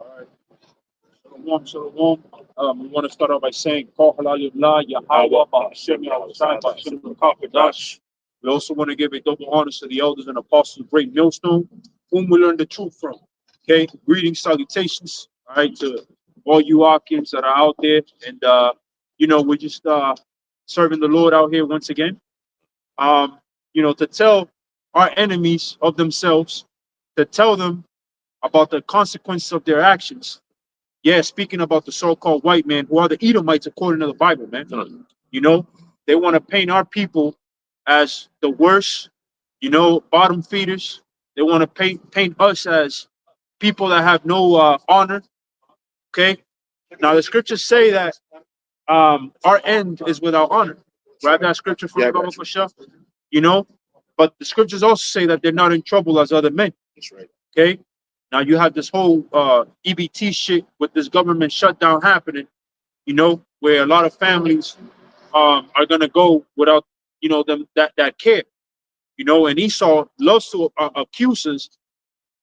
All right. Shalom, shalom. We want to start off by saying, Call Halalullah, Yahweh, Ba'ashem, Yahweh, Ba'ashem, Kakadash. We also want to give a double honor to the elders and apostles of Great Millstone, whom we learn the truth from. Okay, greetings, salutations, all right, to all you Akims that are out there. And, we're just serving the Lord out here once again. To tell our enemies of themselves, to tell them about the consequences of their actions. Yeah, speaking about the so-called white man, who are the Edomites according to the Bible, man. You know, they want to paint our people as the worst, bottom feeders. They want to paint us as people that have no honor. Okay. Now the scriptures say that our end is without honor. Grab that scripture from Baba Kasha, you know. But the scriptures also say that they're not in trouble as other men. That's right. Okay. Now you have this whole EBT shit with this government shutdown happening, where a lot of families are gonna go without, them that care, and Esau loves to accuse us,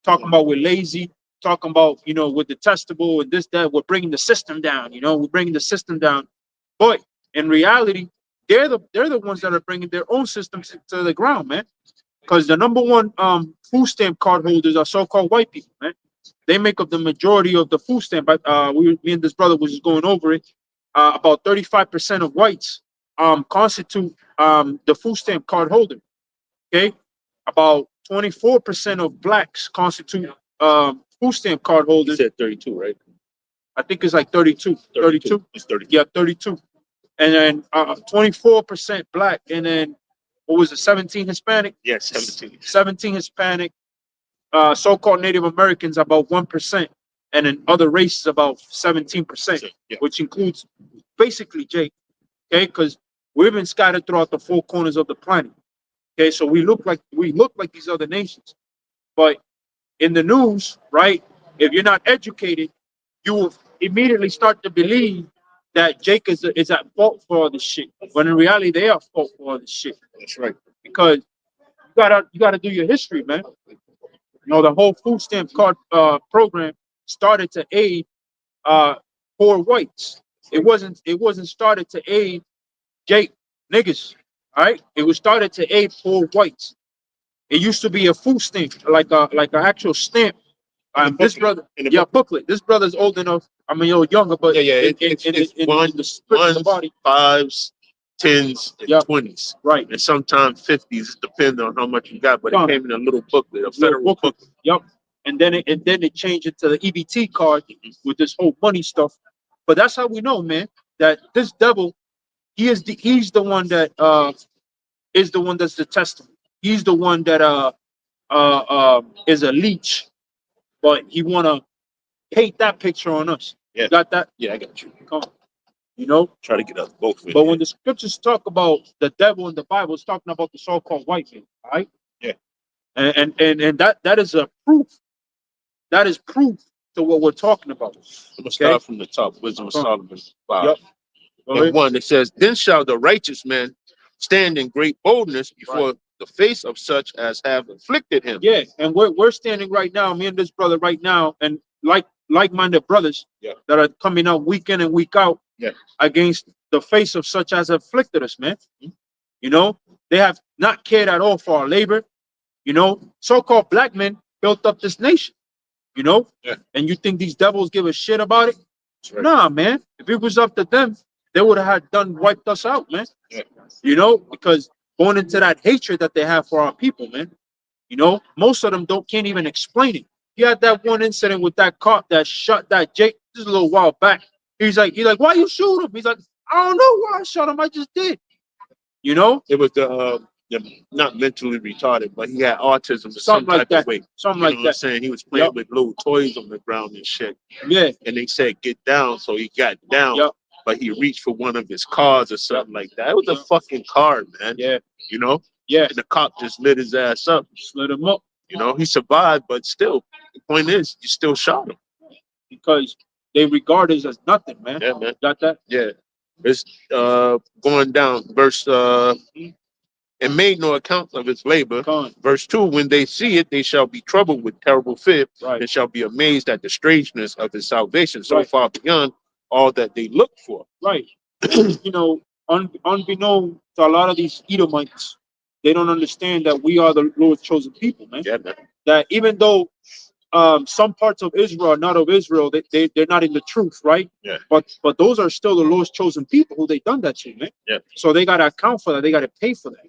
talking about we're lazy, talking about, we're detestable and this, that, we're bringing the system down, we're bringing the system down. But in reality, they're the ones that are bringing their own systems to the ground, man. Because the number one food stamp card holders are so-called white people, man. They make up the majority of the food stamp. Me and this brother was just going over it. About 35% of whites constitute the food stamp card holder. Okay, about 24% of blacks constitute food stamp card You holders. said 32, right? I think it's like 32. 32. It's 32. Yeah, 32. And then 24% black, and then what was it, 17 Hispanic? Yes, 17. 17 Hispanic, so-called Native Americans about 1%, and then other races about 17%, Yeah. which includes basically Jake, okay, because we've been scattered throughout the four corners of the planet. Okay, so we look like these other nations, but in the news, right? If you're not educated, you will immediately start to believe that Jake is at fault for all this shit. When in reality, they are at fault for all this shit. That's right. Because you gotta do your history, man. The whole food stamp card program started to aid poor whites. It wasn't started to aid Jake niggas. All right, it was started to aid poor whites. It used to be a food stamp, like an actual stamp. This brother, yeah, booklet. This brother's old enough. I mean, you're younger, but Yeah. It's in the split of the body. fives, tens, and Yeah. 20s. Right. And sometimes 50s. It depends on how much you got, but it came in a little booklet, a Little federal booklet. Yep. And then it changed it to the EBT card with this whole money stuff. But that's how we know, man, that this devil, he's the one that is the one that's detestable. He's the one that is a leech, but he wanna paint that picture on us. Yeah. You got that? Yeah, I got you. Come on. You know? Try to get us both. But when the scriptures talk about the devil in the Bible, it's talking about the so-called white man, all right? Yeah. And that is a proof. That is proof to what we're talking about. I'm gonna start from the top. Wisdom of Solomon 5. Yep. And 1, it says, "Then shall the righteous man stand in great boldness before the face of such as have afflicted him." Yeah, and we're standing right now, me and this brother right now, and like-minded brothers that are coming out week in and week out against the face of such as afflicted us, man. They have not cared at all for our labor. So-called black men built up this nation. And you think these devils give a shit about it? Right. Nah, man. If it was up to them, they would have wiped us out, man. Yeah. Because going into that hatred that they have for our people, man. Most of them can't even explain it. You had that one incident with that cop that shot that Jake just a little while back. He's like, why you shoot him? He's like, I don't know why I shot him. I just did. It was the not mentally retarded, but he had autism or some like type that. of way. Something You like know what I'm that. saying? He was playing with little toys on the ground and shit. Yeah. And they said, "Get down." So he got down. Yep. But he reached for one of his cars or something like that. It was a fucking car, man. Yeah. Yeah. And the cop just lit his ass up. Lit him up. He survived, but still, the point is, you still shot him. Because they regard us as nothing, man. Yeah, man. Got that? Yeah. It's going down, verse and made no account of its labor. Con. Verse 2, when they see it, they shall be troubled with terrible fear, Right. and shall be amazed at the strangeness of his salvation, so Right. far beyond all that they look for. Right. You know, unbeknown to a lot of these Edomites, they don't understand that we are the Lord's chosen people, man. Yeah, man. That even though some parts of Israel are not of Israel, they're not in the truth, right? Yeah. But those are still the Lord's chosen people who they done that to, man. Yeah. So they got to account for that. They got to pay for that.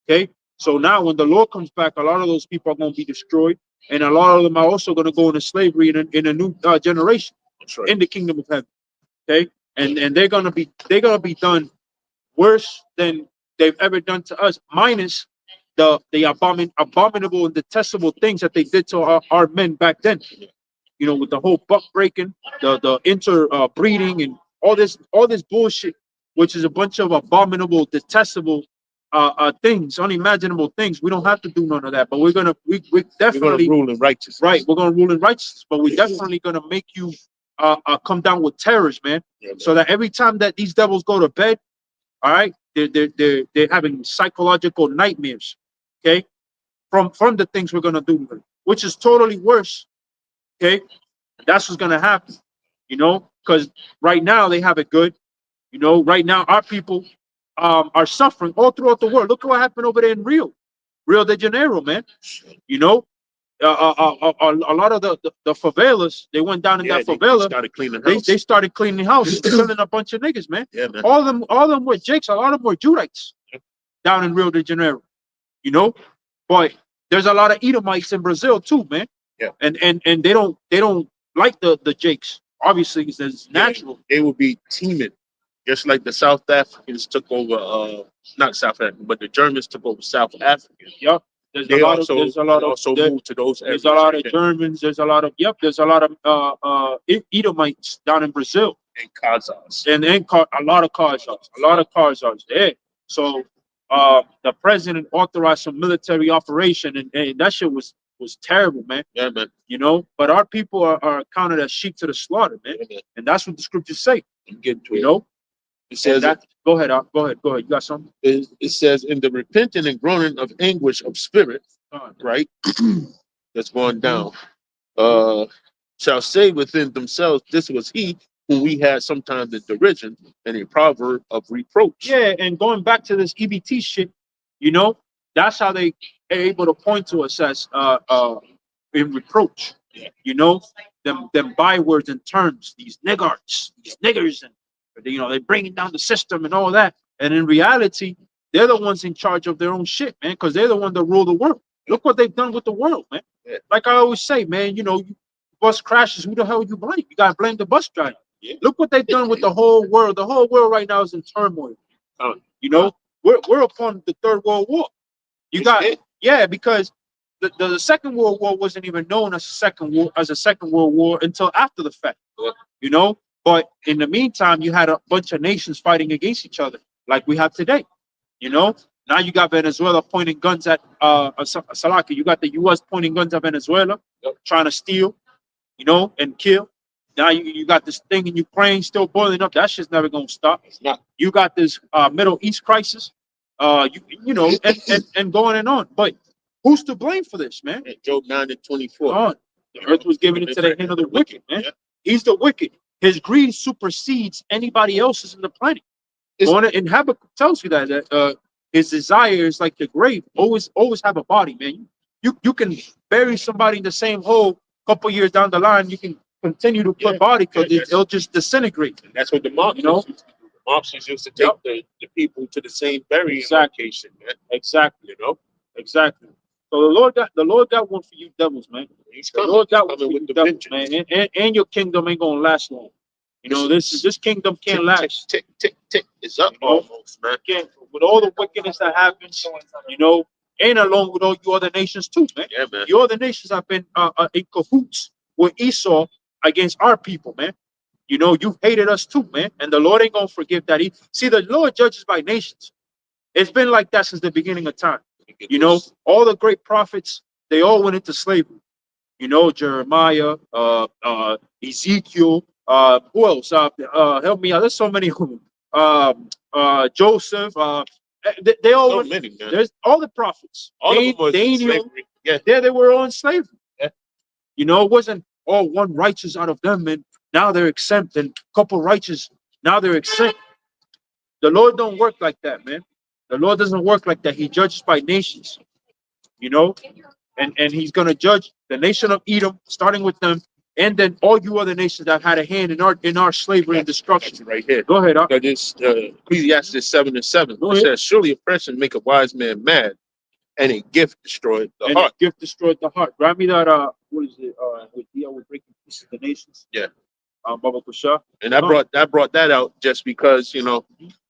Okay. So now when the Lord comes back, a lot of those people are going to be destroyed, and a lot of them are also going to go into slavery in a new generation. That's right. In the kingdom of heaven. Okay. And they're gonna be done worse than they've ever done to us, minus the abominable and detestable things that they did to our men back then. You know, with the whole buck breaking, the interbreeding, and all this bullshit, which is a bunch of abominable, detestable things, unimaginable things. We don't have to do none of that, but we definitely rule in righteousness. Right, we're gonna rule in righteousness, but we're definitely gonna make you come down with terrors, man. Yeah, man. So that every time that these devils go to bed, all right, they're having psychological nightmares, okay, from the things we're gonna do to them, which is totally worse. Okay, that's what's gonna happen, you know, because right now they have it good. You know, right now our people are suffering all throughout the world. Look at what happened over there in Rio de Janeiro, man. You know, a lot of the favelas, they went down in that favela. They started cleaning houses, killing a bunch of niggas, man. Yeah, man. All of them were Jakes. A lot of them were Judites down in Rio de Janeiro. You know, but there's a lot of Edomites in Brazil too, man. Yeah. And they don't like the Jakes. Obviously, it's natural. They will be teeming, just like the South Africans took over. Not South Africa, but the Germans took over South Africa. Yep. There's a lot of moved to those areas. There's a lot of Germans. There's a lot of Edomites down in Brazil. And Khazars. And a lot of Khazars there. So the president authorized some military operation, and that shit was terrible, man. Yeah, man. You know, but our people are counted as sheep to the slaughter, man. Yeah, man. And that's what the scriptures say. I'm getting to you it. know. It says that, go ahead. You got something? It says, in the repenting and groaning of anguish of spirit, right? That's going down. Shall say within themselves, this was he who we had sometimes in derision and a proverb of reproach. Yeah, and going back to this EBT shit, you know, that's how they are able to point to us as in reproach. Yeah. You know, them bywords and terms, these niggards, these niggers, and you know, they're bringing down the system and all that. And in reality, they're the ones in charge of their own shit, man, because they're the one that rule the world. Look what they've done with the world, man. Yeah. Like I always say, man, you know, bus crashes, who the hell you blame? You gotta blame the bus driver. Yeah. Look what they've done with the whole world. The whole world right now is in turmoil. You know, we're upon the Third World War. Yeah, because the Second World War wasn't even known as a Second World War until after the fact. You know, but in the meantime, you had a bunch of nations fighting against each other, like we have today. You know, now you got Venezuela pointing guns at Salaki. You got the U.S. pointing guns at Venezuela, trying to steal, you know, and kill. Now you got this thing in Ukraine still boiling up. That shit's never gonna stop. It's not. You got this Middle East crisis, you know, and going on. But who's to blame for this, man? Job 9:24. The earth was given into the hand of the wicked, man. Yeah. He's the wicked. His greed supersedes anybody else's in the planet. In Habakkuk tells you that his desire is like the grave. Always have a body, man. You can bury somebody in the same hole. A couple years down the line, you can continue to put body because it'll just disintegrate. And that's what the Marxists used to do. The Marxists used to take the people to the same burying location, man. Exactly. You know? Exactly. So the Lord got one for you devils, man. He's coming. The Lord got one for you devils, man. And your kingdom ain't gonna last long. You know, this kingdom can't last. Tick. It's up almost, man. With all the wickedness that happens, you know, and along with all you other nations too, man. Yeah, man. You other nations have been in cahoots with Esau against our people, man. You know, you hated us too, man. And the Lord ain't gonna forgive that. See, the Lord judges by nations. It's been like that since the beginning of time. You know, all the great prophets, they all went into slavery. You know, Jeremiah, Ezekiel, who else? Help me out. There's so many of them. Joseph, They all So went, many, man. there's all the prophets. All of them was in Daniel, slavery. Yeah. they were all in slavery. Yeah. You know, it wasn't all one righteous out of them, and now they're exempt, and a couple righteous, now they're exempt. The Lord don't work like that, man. The Lord doesn't work like that. He judges by nations, you know, and he's gonna judge the nation of Edom, starting with them, and then all you other nations that had a hand in our slavery and destruction. Right here. Go ahead, Because it's Ecclesiastes 7:7. Go It ahead. says, surely oppression make a wise man mad, and a gift destroyed the And heart. the gift destroyed the heart. Grab me that what is it? With deal with breaking pieces of the nations. Yeah. Baba Kusha. And I brought that out just because, you know,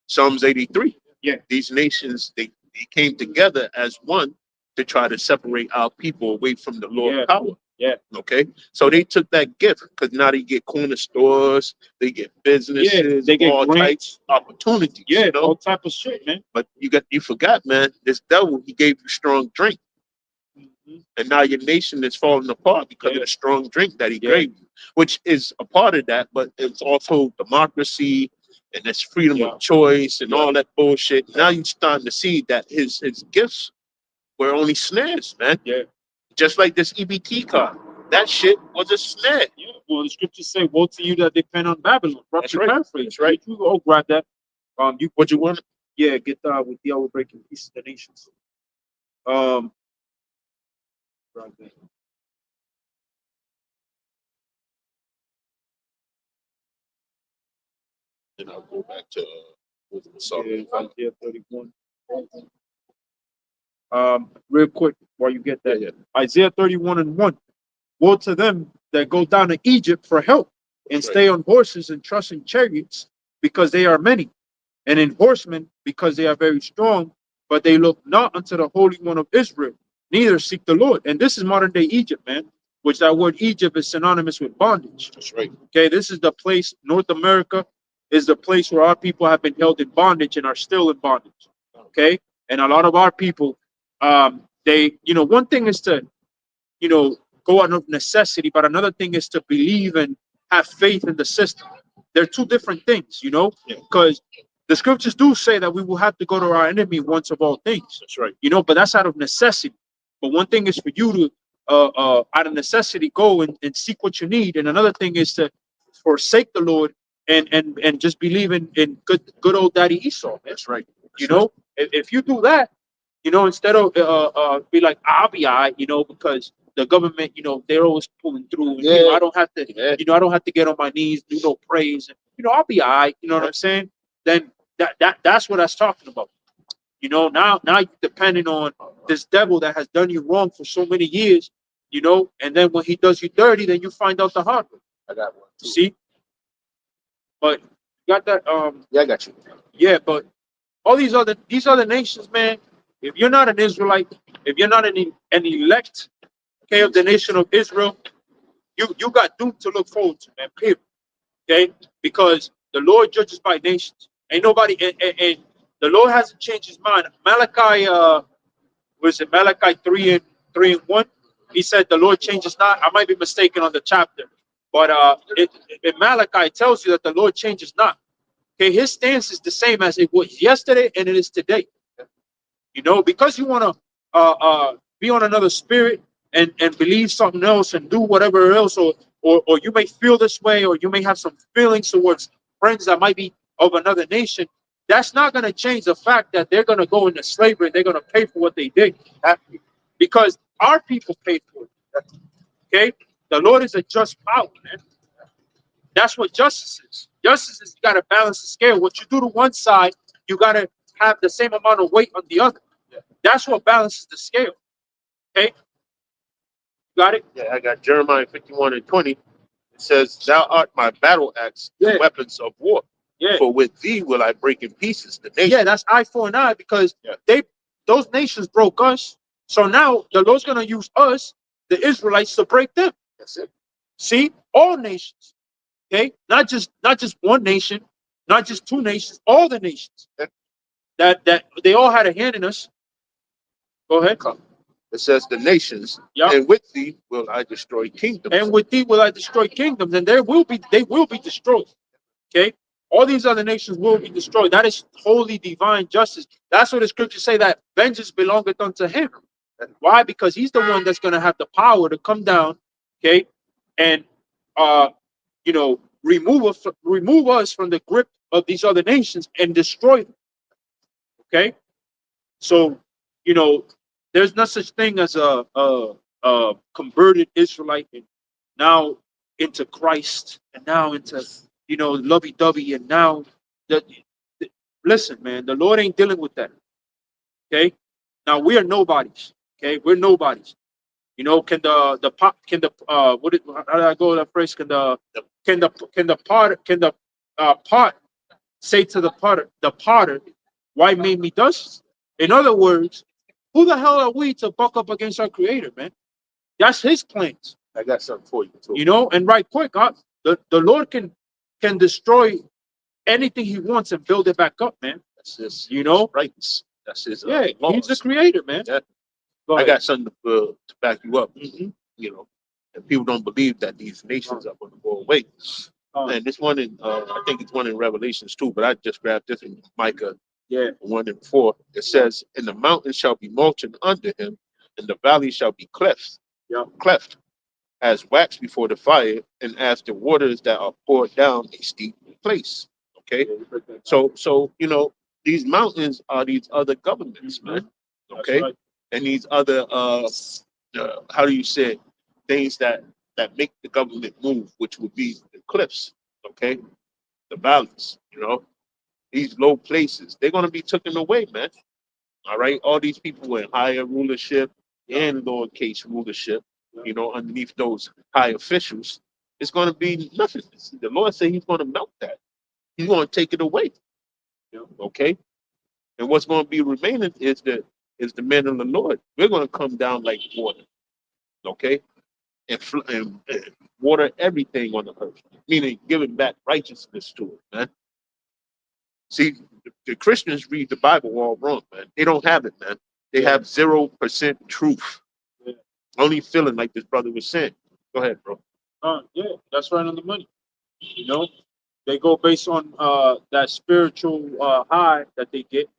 Psalms 83. Yeah. These nations, they came together as one to try to separate our people away from the Lord's power. Yeah. Okay. So they took that gift because now they get corner stores, they get businesses, they get all grants, types of opportunities. Yeah, you know? all type of shit, man. But you forgot, man, this devil, he gave you strong drink. And now your nation is falling apart because of the strong drink that he gave you, which is a part of that, but it's also democracy and this freedom of choice and all that bullshit. Now you're starting to see that his gifts were only snares, man. Yeah. Just like this EBT card. That shit was a snare. Yeah. Well, the scriptures say, woe to you that depend on Babylon. That's right. Paraphrase. That's right. You all grab that. What you want? Yeah, get with the other breaking pieces of the nations. Grab that. Then I'll go back to Isaiah 31. Real quick while you get that. Isaiah 31:1. Woe to them that go down to Egypt for help and stay on horses and trust in chariots because they are many, and in horsemen because they are very strong, but they look not unto the Holy One of Israel, neither seek the Lord. And this is modern day Egypt, man, which that word Egypt is synonymous with bondage. That's right. Okay, this is the place, North America is the place where our people have been held in bondage and are still in bondage. Okay, and a lot of our people, they, one thing is to, go out of necessity, but another thing is to believe and have faith in the system. They're two different things, because the scriptures do say that we will have to go to our enemy once of all things. That's right. But that's out of necessity. But one thing is for you to, out of necessity, go and seek what you need, and another thing is to forsake the Lord and just believe in good old Daddy Esau. That's right. If you do that, instead of be like, I'll be all right, because the government, they're always pulling through. And, I don't have to, I don't have to get on my knees, do no praise. And, I'll be all right. You know what I'm saying? Then that's what that's talking about. Now you're depending on this devil that has done you wrong for so many years, and then when he does you dirty, then you find out the hard way. I got one too. See? But you got that, yeah, I got you. Yeah, but all these other nations, man, if you're not an Israelite, if you're not an elect, okay, of the nation of Israel, you got doom to look forward to, man, period. Okay? Because the Lord judges by nations. Ain't nobody, and the Lord hasn't changed his mind. Malachi, was it Malachi 3:1? He said the Lord changes not. I might be mistaken on the chapter, but in Malachi it tells you that the Lord changes not. Okay, his stance is the same as it was yesterday and it is today. Because you want to be on another spirit and believe something else and do whatever else, or you may feel this way, or you may have some feelings towards friends that might be of another nation. That's not going to change the fact that they're going to go into slavery and they're going to pay for what they did, because our people paid for it. Okay, the Lord is a just power, man. That's what justice is. Justice is, you got to balance the scale. What you do to one side, you got to have the same amount of weight on the other. That's what balances the scale. Okay? Got it? Yeah, I got Jeremiah 51:20. It says, thou art my battle axe, the weapons of war. Yeah. For with thee will I break in pieces the nation. Yeah, that's eye for an eye, because those nations broke us. So now the Lord's going to use us, the Israelites, to break them. That's it. See? All nations. Okay? Not just one nation, not just two nations, all the nations. That they all had a hand in us. Go ahead. It says the nations, and with thee will I destroy kingdoms. And with thee will I destroy kingdoms, and they will be destroyed. Okay? All these other nations will be destroyed. That is holy divine justice. That's what the scriptures say, that vengeance belongeth unto him. Why? Because he's the one that's going to have the power to come down, okay, and you know, remove us from the grip of these other nations and destroy them. Okay, so you know, there's no such thing as a converted Israelite and now into Christ and now into, you know, lovey-dovey, and now listen, man, the Lord ain't dealing with that. Okay, now we are nobodies. Okay, we're nobodies. You know, can the pot can the what did how did I go with that phrase? Can the pot say to the potter, why made me thus? In other words, who the hell are we to buck up against our creator, man? That's his plans. I got something for you too. You know, and right quick, the Lord can destroy anything he wants and build it back up, man. That's his, you know, rights. That's his laws. He's the creator, man. Yeah. I got something to back you up. You know, and people don't believe that these nations are going to go away. And this one in, I think it's one in Revelations too, but I just grabbed this in Micah 1:4. It says, "And the mountains shall be molten under him, and the valley shall be cleft, as wax before the fire, and as the waters that are poured down a steep place." Okay, so you know, these mountains are these other governments, man. Okay, and these other how do you say it? Things that make the government move, which would be the cliffs, okay, the valleys, you know, these low places, they're going to be taken away, man. All right, all these people in higher rulership and lowercase rulership, you know, underneath those high officials, it's going to be nothing. The Lord said he's going to melt that. He's going to take it away. Okay, and what's going to be remaining is the men of the Lord. We're going to come down like water. Okay, and water everything on the earth, meaning giving back righteousness to it, man. See, the Christians read the Bible all wrong, man. They don't have it, man. They have 0% truth. Only feeling, like this brother was saying. Go ahead, bro. Yeah, that's right on the money. You know, they go based on that spiritual high that they get.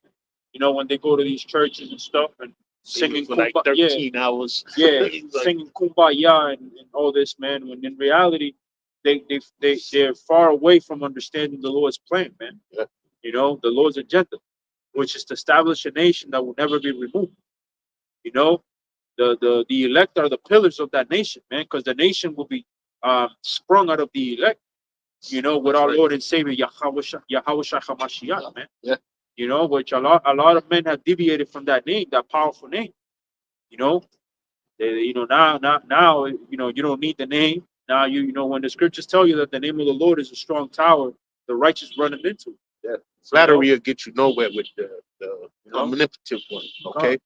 You know, when they go to these churches and stuff and singing for like 13 hours. Singing kumbaya and all this, man. When in reality, they're far away from understanding the Lord's plan, man. Yeah. You know, the Lord's agenda, which is to establish a nation that will never be removed. You know, the elect are the pillars of that nation, man, because the nation will be sprung out of the elect. You know, with our Lord and Savior Yahweh HaMashiach, man. Yeah. You know, which a lot of men have deviated from that name, that powerful name. You know, you know, now, you know, you don't need the name. Now, you know, when the scriptures tell you that the name of the Lord is a strong tower, the righteous run into it. Yeah. Flattery will get you nowhere with the omnipotent one. Okay.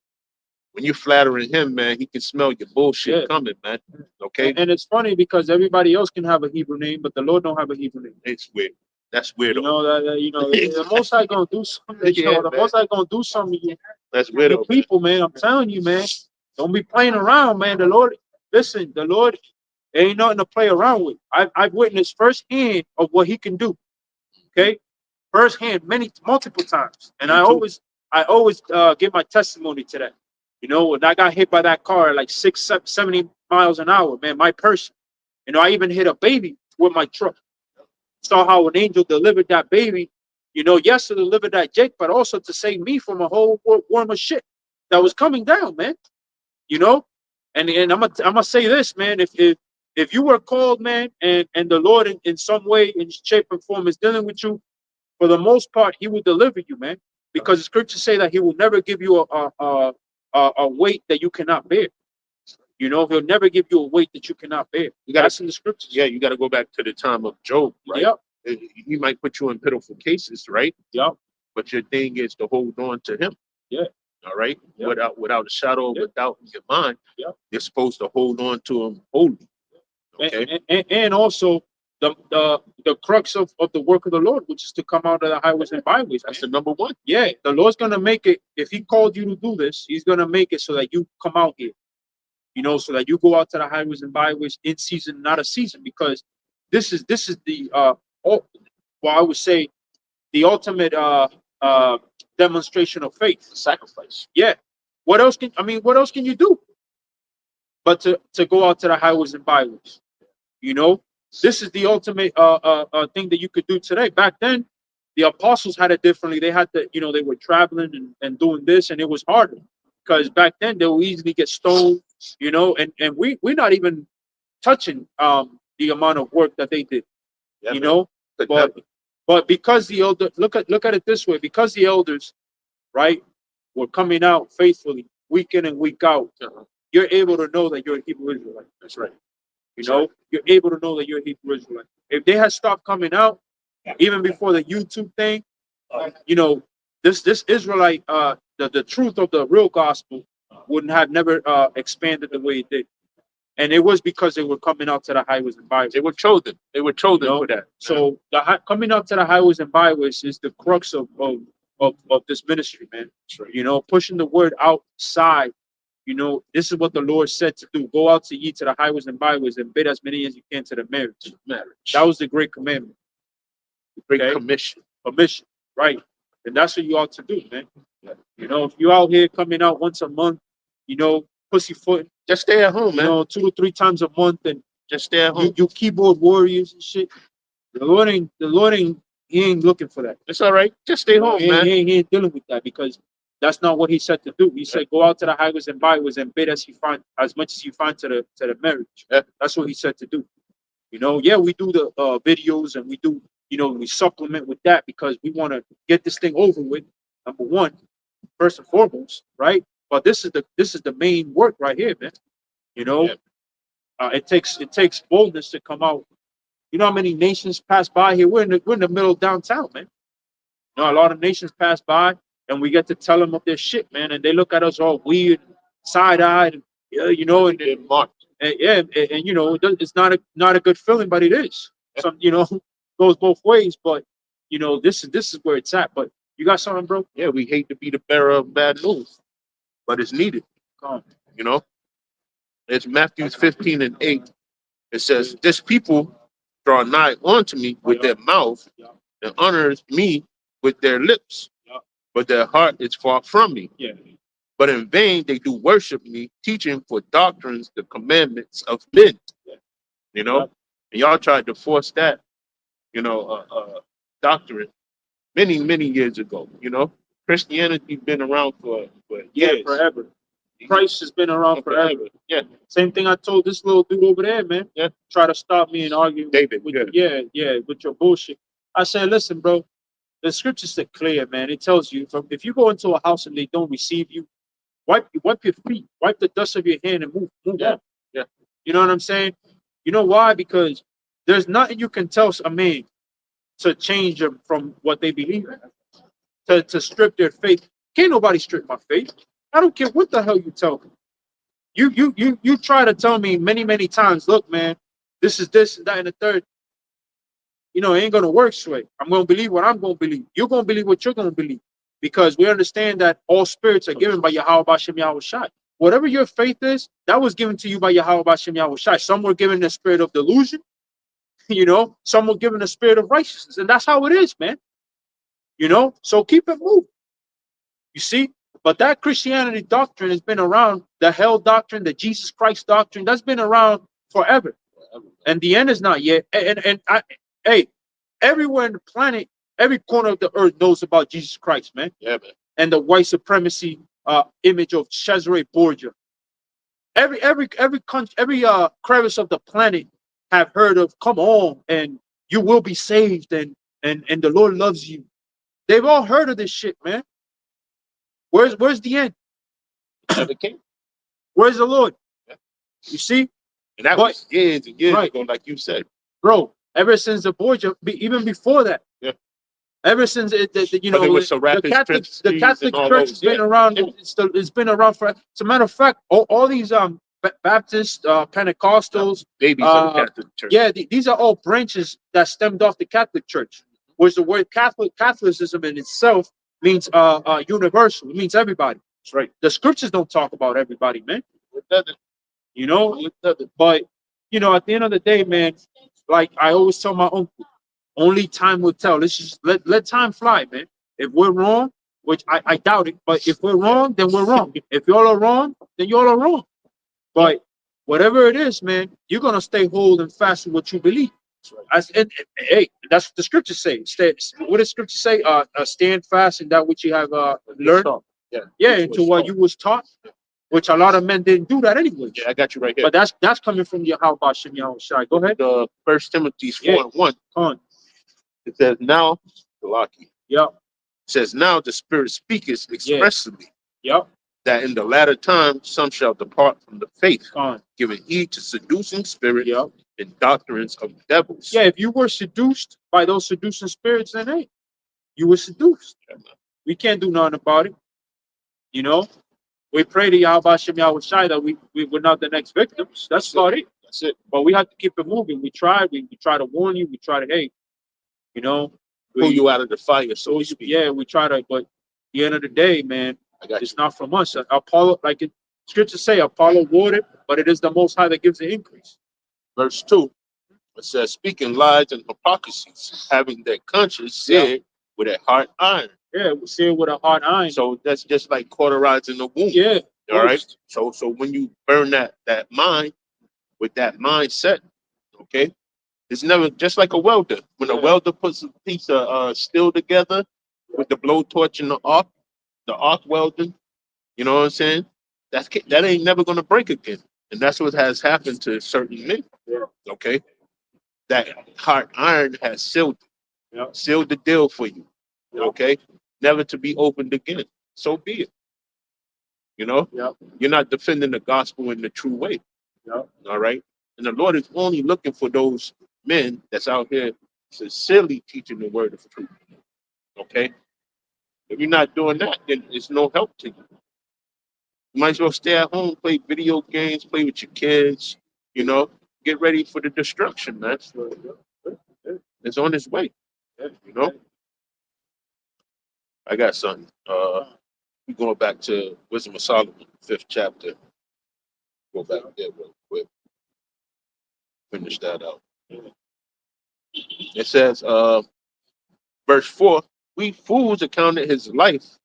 When you're flattering him, man, he can smell your bullshit coming, man. Okay. And it's funny because everybody else can have a Hebrew name, but the Lord don't have a Hebrew name. It's weird. That's weird. You know that you know the Most High gonna do something. You know, the Most High gonna do something. That's weird. People, man, I'm telling you, man, don't be playing around, man. The Lord, listen, the Lord ain't nothing to play around with. I've witnessed firsthand of what He can do. Okay, firsthand, multiple times, and I always give my testimony to that. You know, when I got hit by that car at like 70 miles an hour, man, my person. You know, I even hit a baby with my truck. Saw how an angel delivered that baby, you know, yes, to deliver that Jake, but also to save me from a whole worm of shit that was coming down, man. You know, and I'm gonna say this, man. If you were called, man, and the Lord in some way, in shape or form, is dealing with you, for the most part, He will deliver you, man, because the scriptures say that He will never give you a weight that you cannot bear. You know, He'll never give you a weight that you cannot bear. That's in the scriptures. Yeah, you got to go back to the time of Job, right? Yep. He might put you in pitiful cases, right? Yep. But your thing is to hold on to Him. Yeah. All right. Yep. Without a shadow of a doubt in your mind, you're supposed to hold on to Him wholly. Okay. And also the crux of the work of the Lord, which is to come out of the highways and byways. That's the number one. Yeah, the Lord's gonna make it. If He called you to do this, He's gonna make it so that you come out here. You know, so that you go out to the highways and byways in season, not a season, because this is the well, I would say the ultimate demonstration of faith. Sacrifice. Yeah. What else can you do but to go out to the highways and byways? You know, this is the ultimate thing that you could do today. Back then, the apostles had it differently. They had to, they were traveling and doing this, and it was harder because back then they would easily get stoned, and we're not even touching the amount of work that they did, Yeah, you know. But because the elder look at it this way, because the elders, right, were coming out faithfully week in and week out, you're able to know that you're a Hebrew Israelite. That's right. You're able to know that you're a Hebrew Israelite. If they had stopped coming out, even before the YouTube thing, this Israelite, the truth of the real gospel wouldn't have never expanded the way it did. And it was because they were coming out to the highways and byways. They were chosen. They were chosen for that. So coming out to the highways and byways is the crux of this ministry, man. Right. Pushing the word outside. This is what the Lord said to do. Go out to ye to the highways and byways and bid as many as you can to the marriage. That was the great commandment. The great commission. Commission, right. And that's what you ought to do, man. If you're out here coming out once a month, pussyfoot. Just stay at home, man. 2 to 3 times a month, and just stay at home. You keyboard warriors and shit. The Lord ain't he ain't looking for that. It's all right. Just stay home, man. He ain't dealing with that because that's not what he said to do. He said, go out to the highways and byways and bid as much as you find to the marriage. Yeah. That's what he said to do. Yeah, we do the videos and we do, we supplement with that because we want to get this thing over with. Number one, first and foremost, right? But this is the main work right here, man. Yeah. It takes boldness to come out. You know how many nations pass by here? We're in the middle of downtown, man. A lot of nations pass by, and we get to tell them of their shit, man, and they look at us all weird, side-eyed, and it's not a good feeling, but it is. Some goes both ways, but this is where it's at. But you got something, bro? Yeah, we hate to be the bearer of bad news, but it's needed. It's Matthew 15:8. It says, "This people draw nigh unto me with their mouth and honors me with their lips, but their heart is far from me. Yeah. But in vain they do worship me, teaching for doctrines the commandments of men." And y'all tried to force that, doctrine many years ago. Christianity's been around for years. Forever. Christ has been around forever. Yeah. Same thing I told this little dude over there, man. Yeah. Try to stop me and argue David. with your bullshit. I said, listen, bro, the scriptures are clear, man. It tells you if you go into a house and they don't receive you, wipe your feet, wipe the dust of your hand and move on. Yeah. You know what I'm saying? You know why? Because there's nothing you can tell a man to change them from what they believe in. To strip their faith. Can't nobody strip my faith. I don't care what the hell you tell me. You try to tell me many times, look, man, this is this, that, and the third. It ain't gonna work, Sway. I'm gonna believe what I'm gonna believe. You're gonna believe what you're gonna believe. Because we understand that all spirits are given by Yahweh Bashem Yahweh Shai. Whatever your faith is, that was given to you by Yahweh Bashem Yahweh Shai. Some were given the spirit of delusion, some were given the spirit of righteousness. And that's how it is, man. So keep it moving. You see? But that Christianity doctrine has been around, the hell doctrine, the Jesus Christ doctrine, that's been around forever. And the end is not yet. Hey, everywhere in the planet, every corner of the earth knows about Jesus Christ, man. Yeah, man. And the white supremacy image of Cesare Borgia. Every country, every crevice of the planet have heard of, come on, and you will be saved, and the Lord loves you. They've all heard of this shit, man. Where's the end? The king. Where's the Lord? Yeah. You see? And that was years and years ago, like you said. Bro, ever since the Borgia, even before that. Yeah. Ever since the Catholic Church has been around, it's been around for. As a matter of fact, all these Baptist, Pentecostals, babies of the Catholic Church. Yeah, these are all branches that stemmed off the Catholic Church. Whereas the word Catholicism in itself means universal. It means everybody. That's right. The scriptures don't talk about everybody, man. It doesn't. But at the end of the day, man, like I always tell my uncle, Only time will tell. Let's just let time fly, man. If we're wrong, which I doubt it, but if we're wrong, then we're wrong. If y'all are wrong, then y'all are wrong. But whatever it is, man, you're gonna stay whole and fast with what you believe. Hey, that's what the scriptures say. What does scripture say? Stand fast in that which you have learned. Yeah, into what you was taught, which a lot of men didn't do that anyway. Yeah, I got you right here. But that's coming from Yahweh Hashem Yahushai. Go ahead. The First Timothy 4:1. On. It says now, Galaki. Yep. It says now the Spirit speaketh expressly. Yep. That in the latter time some shall depart from the faith, On. giving heed to seducing spirits Yep. and doctrines of devils. Yeah, if you were seduced by those seducing spirits, then hey, you were seduced. We can't do nothing about it. You know, we pray to Yahweh Hashem Yahushai that we're not the next victims. That's about it. That's it. But we have to keep it moving. We try to warn you. We try to, hey, you know, pull you out of the fire, so to speak. Yeah, we try to, but at the end of the day, man, it's not from us. Apollo, like it scripture say, Apollo watered, but it is the Most High that gives the increase. Verse 2, it says, speaking lies and hypocrisies, having their conscience seared with a hard iron. Yeah, we seared with a hard iron. So that's just like cauterizing the wound. Yeah. All right. So when you burn that mind with that mindset, okay, it's never just like a welder. When a welder puts a piece of steel together with the blowtorch and the arc welding, you know what I'm saying? That ain't never gonna break again. And that's what has happened to certain men. Okay. That hard iron has sealed the deal for you. Okay. Never to be opened again. So be it. You know, you're not defending the gospel in the true way. All right. And the Lord is only looking for those men that's out here sincerely teaching the word of truth. Okay. If you're not doing that, then it's no help to you. You might as well stay at home, play video games, play with your kids, you know, get ready for the destruction, man. It's on its way. You know? I got something. We're going back to Wisdom of Solomon, 5th chapter. Go back there real quick. Finish that out. It says, verse 4, we fools accounted his life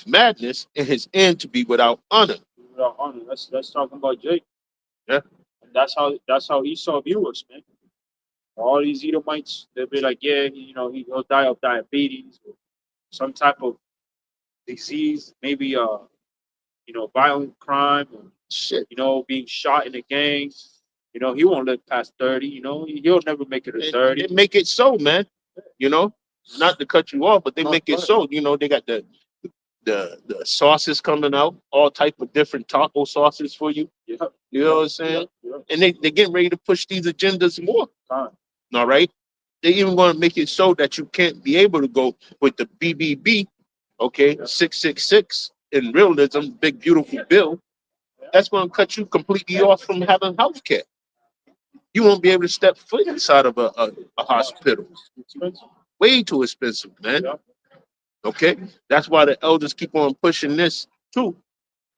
madness and his end to be without honor. Without honor. That's talking about Jacob. Yeah. And that's how Esau view us, man. All these Edomites, they'll be like, yeah, you know, he'll die of diabetes or some type of disease, maybe you know, violent crime or shit, you know, being shot in a gang. You know, he won't live past 30, you know, he'll never make it to 30. They make it so, man. You know, not to cut you off, but they make it so. You know, they got the sauces coming out, all type of different taco sauces for you. You know what I'm saying? And they're getting ready to push these agendas more. All right. They even want to make it so that you can't be able to go with the BBB, okay, 666 in realism, big beautiful bill. That's going to cut you completely off from having health care. You won't be able to step foot inside of a hospital. Way too expensive, man. Okay, that's why the elders keep on pushing this too.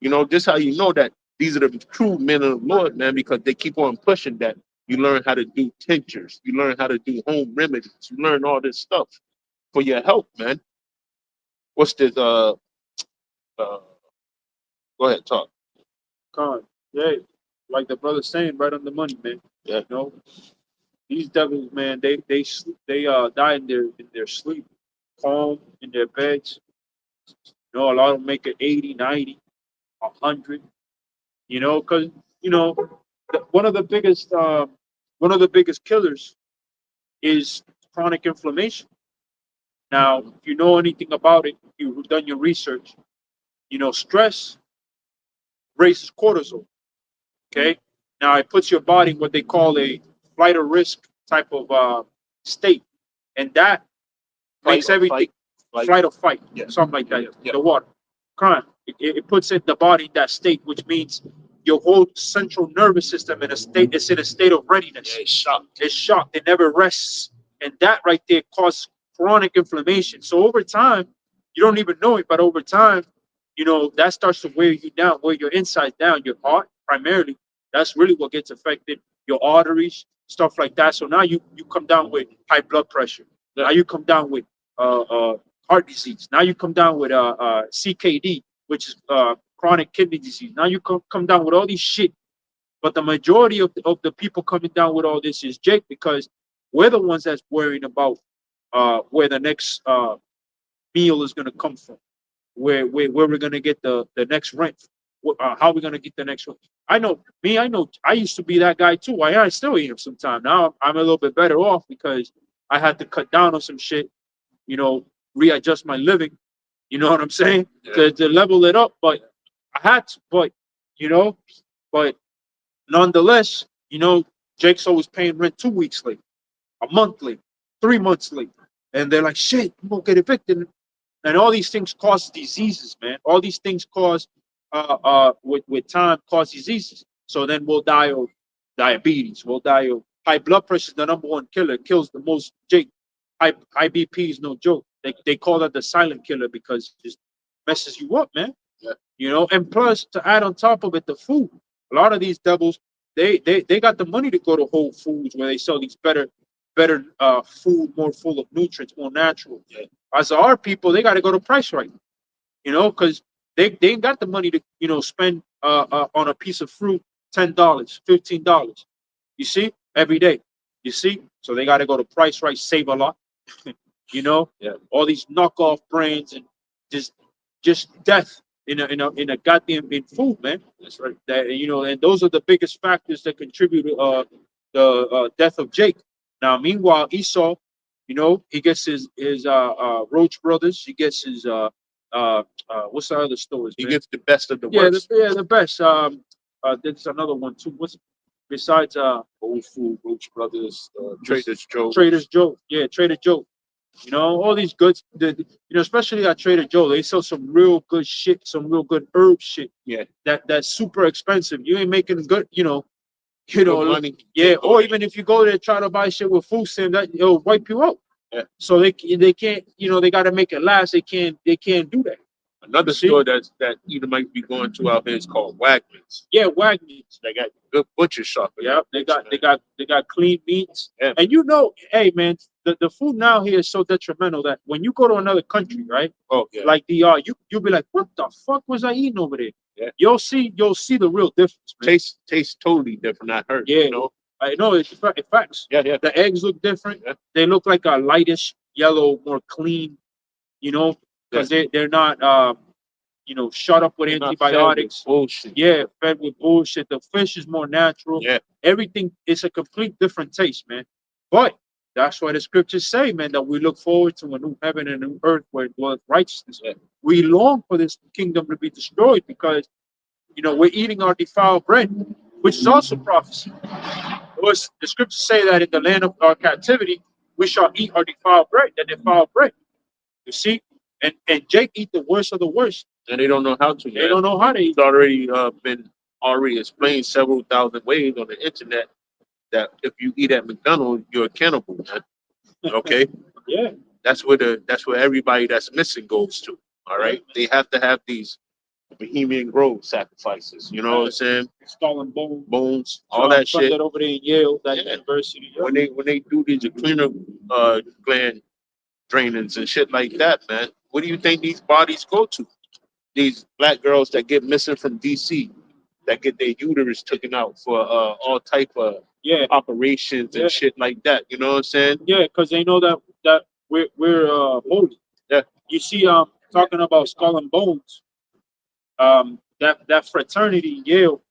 You know, this how you know that these are the true men of the Lord, man, because they keep on pushing that. You learn how to do tinctures, you learn how to do home remedies, you learn all this stuff for your health, man. What's this? Go ahead, talk. Yeah, like the brother saying, right on the money, man. Yeah, you know, these devils, man, they die in their sleep, calm in their beds. You know, a lot of them make it 80, 90, 100. You know, because you know, one of the biggest killers is chronic inflammation. Now, if you know anything about it, you've done your research. You know, stress raises cortisol. Okay, now it puts your body in what they call a flight or risk type of state, and that makes everything flight or fight, something like that. The water, crime. It puts in the body in that state, which means your whole central nervous system in a state is in a state of readiness. It's shocked. It's shocked. It never rests, and that right there causes chronic inflammation. So over time, you don't even know it, but over time, you know that starts to wear you down, wear your insides down, your heart primarily. That's really what gets affected. Your arteries, stuff like that. So now you come down with high blood pressure. Now you come down with heart disease. Now you come down with CKD, which is chronic kidney disease. Now you come down with all these shit. But the majority of the people coming down with all this is Jake, because we're the ones that's worrying about where the next meal is going to come from, where we're going to get the next rent, how we're going to get the next one. I know me. I know I used to be that guy too. I still eat them sometimes. Now I'm a little bit better off because I had to cut down on some shit, readjust my living. You know what I'm saying? Yeah. To level it up, but I had to. But nonetheless, Jake's always paying rent 2 weeks late, a month late, 3 months late, and they're like, "Shit, you won't get evicted." And all these things cause diseases, man. All these things cause, with time, cause diseases. So then we'll die of diabetes. We'll die of high blood pressure. Is the number one killer. It kills the most. Jake, high BP is no joke. They call that the silent killer because it just messes you up, man. Yeah. And plus to add on top of it, the food. A lot of these devils, they got the money to go to Whole Foods where they sell these better food, more full of nutrients, more natural. Yeah. As our people, they got to go to Price Right, because they ain't got the money to spend on a piece of fruit $10, $15. You see, every day. You see, so they got to go to Price Right, save a lot. Yeah. All these knockoff brands and just death in a goddamn in food, man. That's right. That and those are the biggest factors that contribute to the death of Jake. Now, meanwhile, Esau, he gets his Roach Brothers. He gets his what's the other stores? He gets the best of the worst. The best. There's another one too. What's besides Old Food, Roach Brothers, Trader's Joe. Trader's Joe, yeah, Trader Joe. All these goods, especially at Trader Joe, they sell some real good shit, some real good herb shit. Yeah. That's super expensive. You ain't making good, money. Yeah. Or even if you go there and try to buy shit with food stamp, that it'll wipe you out. Yeah. So they can't, they got to make it last. They can't do that. Another store that you might be going to out here is called Wagman's. Yeah, Wagman's. They got good butcher shop. Yeah, they got clean meats. Yeah. And hey man, the food now here is so detrimental that when you go to another country, right? Oh yeah. Like DR, you'll be like, what the fuck was I eating over there? Yeah. You'll see the real difference. Man. Tastes totally different. I heard. Yeah. I know it's facts. Yeah, yeah. The eggs look different. Yeah. They look like a lightish yellow, more clean. Because they're not shut up with antibiotics. Bullshit. Yeah, fed with bullshit. The fish is more natural. Yeah. Everything is a complete different taste, man. But that's why the scriptures say, man, that we look forward to a new heaven and a new earth where dwelleth righteousness. Yeah. We long for this kingdom to be destroyed because we're eating our defiled bread, which is also prophecy. The scriptures say that in the land of our captivity, we shall eat our defiled bread, the defiled bread. You see? And Jake eat the worst of the worst. And they don't know how to. They don't know how to eat. It's already been explained several thousand ways on the internet that if you eat at McDonald's, you're a cannibal, man. Okay? Yeah. That's where everybody that's missing goes to. All right? They have to have these Bohemian Grove sacrifices. You know what I'm saying? Skull and bones, all that shit. That over there in Yale, university. Yeah. When they do these adrenal gland drainings and shit like that, man, what do you think these bodies go to? These black girls that get missing from DC, that get their uterus taken out for all type of operations and shit like that. You know what I'm saying? Yeah, because they know that we're holy. Yeah. You see, talking about Skull and Bones, that fraternity in Yale,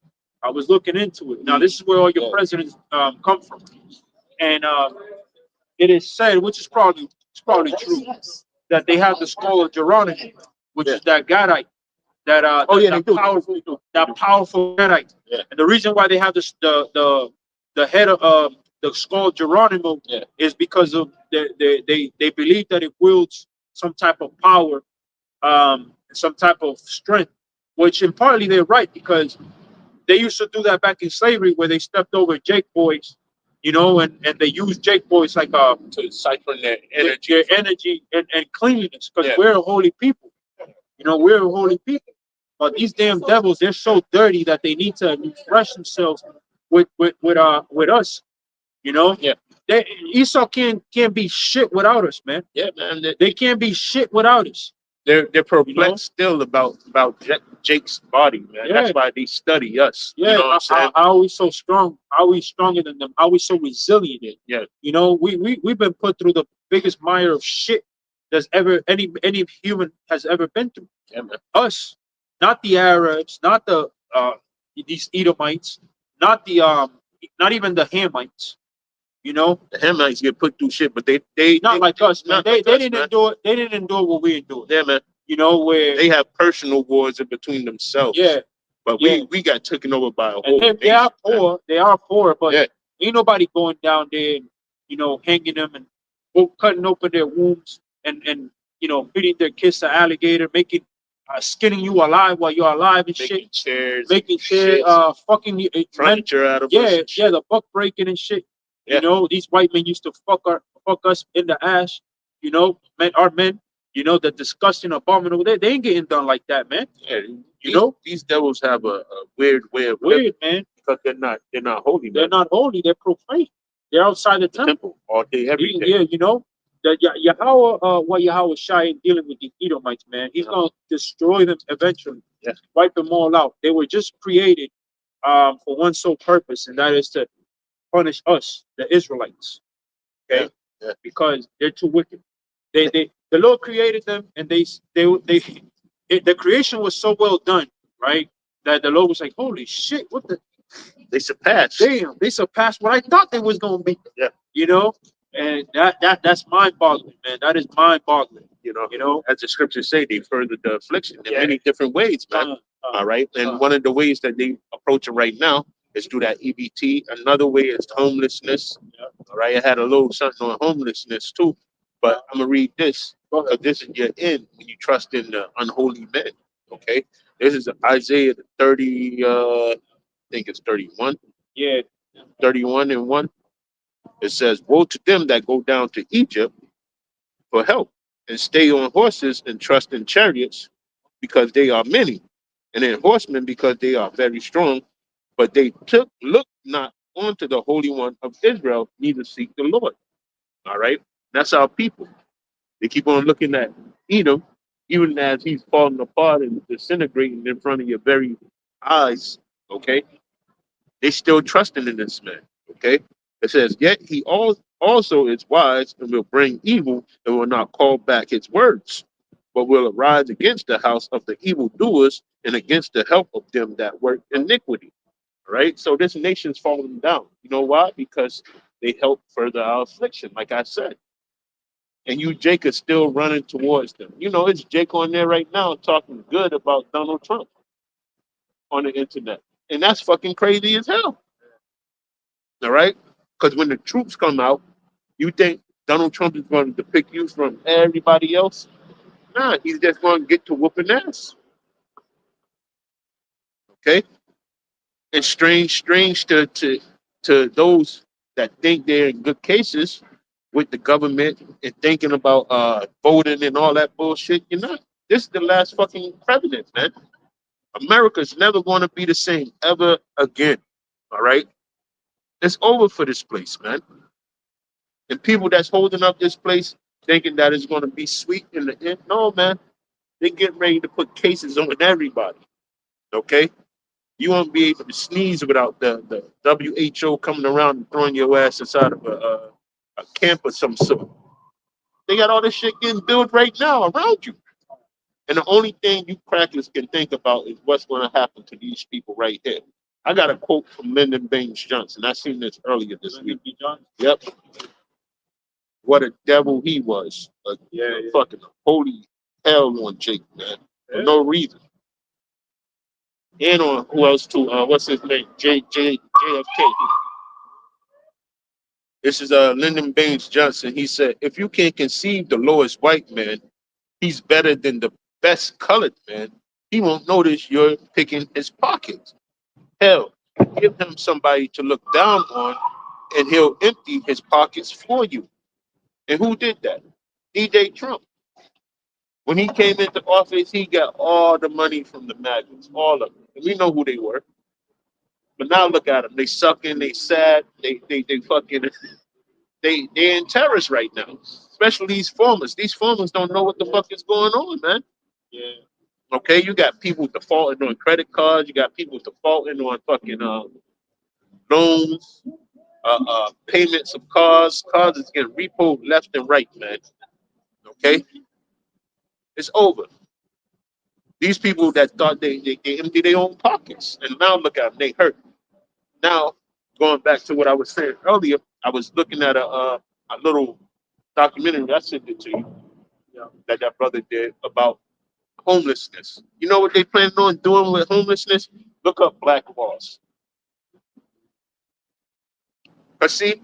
I was looking into it. Now this is where all your presidents come from, and it is said, which is probably true, that they have the skull of Geronimo, which is that Gadite. That powerful Gadite. Yeah. And the reason why they have this the head of the skull of Geronimo is because of they believe that it wields some type of power, some type of strength, which in partly they're right, because they used to do that back in slavery where they stepped over Jake boys, and they used Jake boys like to siphon their energy and cleanliness, because we're a holy people. We're holy people, but these damn devils, they're so dirty that they need to refresh themselves with us, You know, Yeah. Esau can't be shit without us, man. Yeah, man. They can't be shit without us. They're perplexed You know? still about Jake's body, man. Yeah. That's why they study us. Yeah, You know what I'm saying? how are we so strong? How are we stronger than them? How are we so resilient? Yeah. You know, we've been put through the biggest mire of shit that's ever any human has ever been through. Yeah, man. Us, not the Arabs, not the these Edomites, not even the Hamites. You know, The Hamites get put through shit, but they not like us, man. not They like us, didn't man. endure. They didn't endure what we endured. Yeah, man. You know, where They have personal wars in between themselves. yeah, But yeah. we got taken over by a And whole they are nation, man. poor. They are poor, but Yeah. ain't nobody going down there and hanging them and cutting open their wombs and feeding their kids to alligator, making skinning you alive while you're alive and Making shit, chairs, making shit, fucking men, furniture out of us. yeah, and shit. yeah, the buck breaking and shit. Yeah. You know, these white men used to fuck us in the ass. You know, our men. You know, the disgusting abominable. They ain't getting done like that, man. Yeah, You know, these devils have a weird way of living weird, man. because they're not holy, They're man. not holy. They're profane. They're outside the The temple. temple all day, every day. Yeah, you know that Yahweh, what Yahweh shy in dealing with the Edomites, man. He's gonna destroy them eventually. Yeah. Wipe them all out. They were just created for one sole purpose, and that is to punish us, the Israelites. Okay, Yeah. because they're too wicked. The Lord created them, and the creation was so well done, right? That the Lord was like, "Holy shit, what the They surpassed. damn, they surpassed what I thought they was gonna be." Yeah. You know, and that's mind boggling, man. That is mind boggling. You know, as the scriptures say, they furthered the affliction in many different ways, man. All right. And one of the ways that they approach it right now is through that EBT. Another way is homelessness. All right. I had a little something on homelessness too. But I'm gonna read this because this is your end when you trust in the unholy men. Okay. This is Isaiah 30, I think it's 31. Yeah. 31 and 1. It says, woe to them that go down to Egypt for help and stay on horses and trust in chariots because they are many, and in horsemen because they are very strong. But they look not unto the Holy One of Israel, neither seek the Lord. All right, that's our people. They keep on looking at Edom, even as he's falling apart and disintegrating in front of your very eyes. Okay, they still trusting in this man. Okay, it says, yet he also is wise and will bring evil and will not call back his words, but will arise against the house of the evildoers and against the help of them that work iniquity. Right? So this nation's falling down. You know why? Because they help further our affliction, like I said. And you, Jake, is still running towards them. You know, it's Jake on there right now talking good about Donald Trump on the internet. And that's fucking crazy as hell. All right? Because when the troops come out, you think Donald Trump is going to pick you from everybody else? Nah, he's just going to get to whooping ass. Okay? And strange to those that think they're in good cases with the government and thinking about voting and all that bullshit. You're not. This is the last fucking president, man. America's never going to be the same ever again. All right? It's over for this place, man. And people that's holding up this place thinking that it's going to be sweet in the end. No, man. They get ready to put cases on everybody. Okay? You won't be able to sneeze without the WHO coming around and throwing your ass inside of a camp of some sort. They got all this shit getting built right now around you. And the only thing you crackers can think about is what's going to happen to these people right here. I got a quote from Lyndon Baines Johnson. I seen this earlier this week. Yep. What a devil he was. Fucking holy hell on Jake, man. For no reason. And on who else too? What's his name? JFK. This is Lyndon Baines Johnson. He said, if you can't conceive the lowest white man, he's better than the best colored man. He won't notice you're picking his pockets. Hell, give him somebody to look down on and he'll empty his pockets for you. And who did that? DJ Trump. When he came into office, he got all the money from the maggots, all of them. And we know who they were. But now look at them. They sucking, they sad, they fucking, they're in terrorists right now. Especially these farmers. These farmers don't know what the fuck is going on, man. Yeah. Okay, you got people defaulting on credit cards. You got people defaulting on fucking loans, payments of cars. Cars is getting repoed left and right, man. Okay, it's over. These people that thought they empty their own pockets, and now look at them, they hurt. Now, going back to what I was saying earlier, I was looking at a little documentary. I sent it to you, that brother did about homelessness. You know what they plan on doing with homelessness? Look up black laws. But see,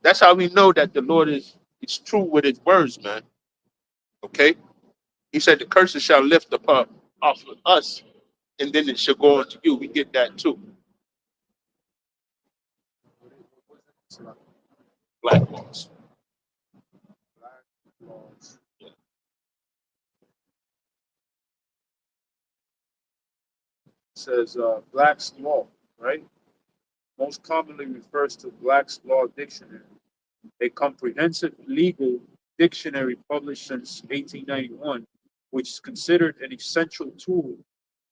that's how we know that the Lord is true with his words, man. Okay? He said the curses shall lift upon off of us, and then it shall go on to you. We get that too. Black laws. Black laws. Yeah. It says Black's Law, right? Most commonly refers to Black's Law Dictionary, a comprehensive legal dictionary published since 1891, which is considered an essential tool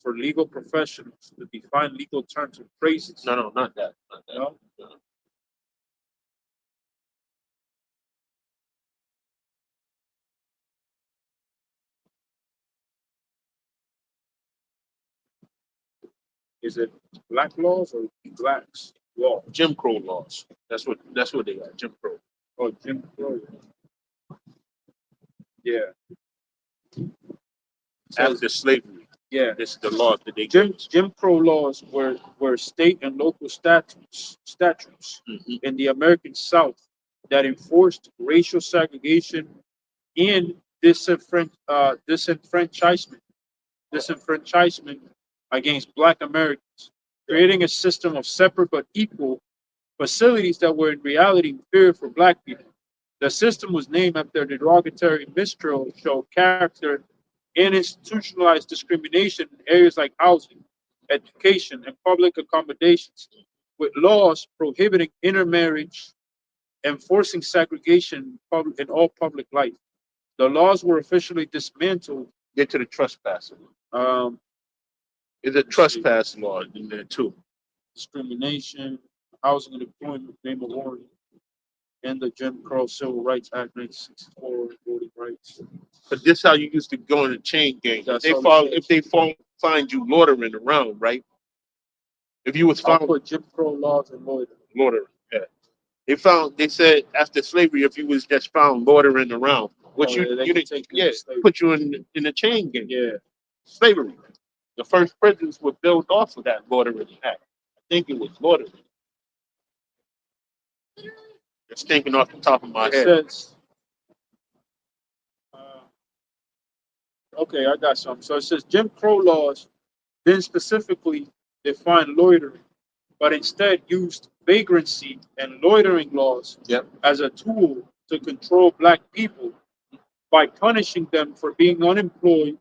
for legal professionals to define legal terms and phrases. No, not that. Not that. No? No. Is it black laws or Black's Law? Jim Crow laws. That's what they are. Jim Crow. Oh, Jim Crow. Yeah. After slavery. Yeah. This is the law that they Jim Crow laws were state and local statutes in the American South that enforced racial segregation and disenfranchisement against Black Americans, creating a system of separate but equal facilities that were in reality inferior for Black people. The system was named after the derogatory minstrel show character and institutionalized discrimination in areas like housing, education, and public accommodations, with laws prohibiting intermarriage, enforcing segregation in all public life. The laws were officially dismantled. get to the trespass. Um, There's a trespass law in there too. Discrimination, housing and employment, name of warning, and the Jim Crow Civil Rights Act 1964, voting rights. But this how you used to go in a chain gang. That's If they find you loitering around, right? If you was I'll found put Jim Crow laws and loitering, yeah. They said after slavery, if you was just found loitering around, which you didn't, yeah, put you in a chain gang. Yeah. Slavery. The first prisons were built off of that loitering act. I think it was loitering. Just thinking off the top of my It head. says, okay, I got some. So it says Jim Crow laws didn't specifically define loitering, but instead used vagrancy and loitering laws Yep. as a tool to control Black people by punishing them for being unemployed,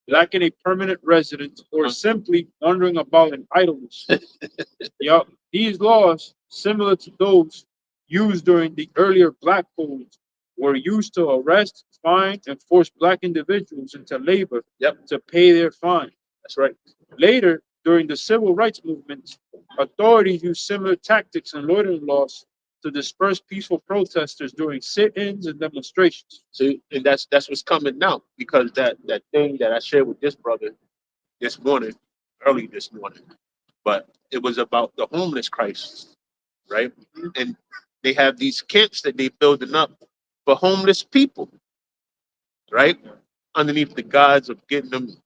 lacking a permanent residence, or simply wandering about in idleness. Yep. These laws, similar to those used during the earlier Black codes, were used to arrest, fine, and force Black individuals into labor to pay their fine. That's right. Later, during the civil rights movement, authorities used similar tactics and loitering laws to disperse peaceful protesters during sit-ins and demonstrations. See, and that's what's coming now because that thing that I shared with this brother this morning, early this morning, but it was about the homeless crisis, right? And they have these camps that they building up for homeless people, right? Underneath the guise of getting them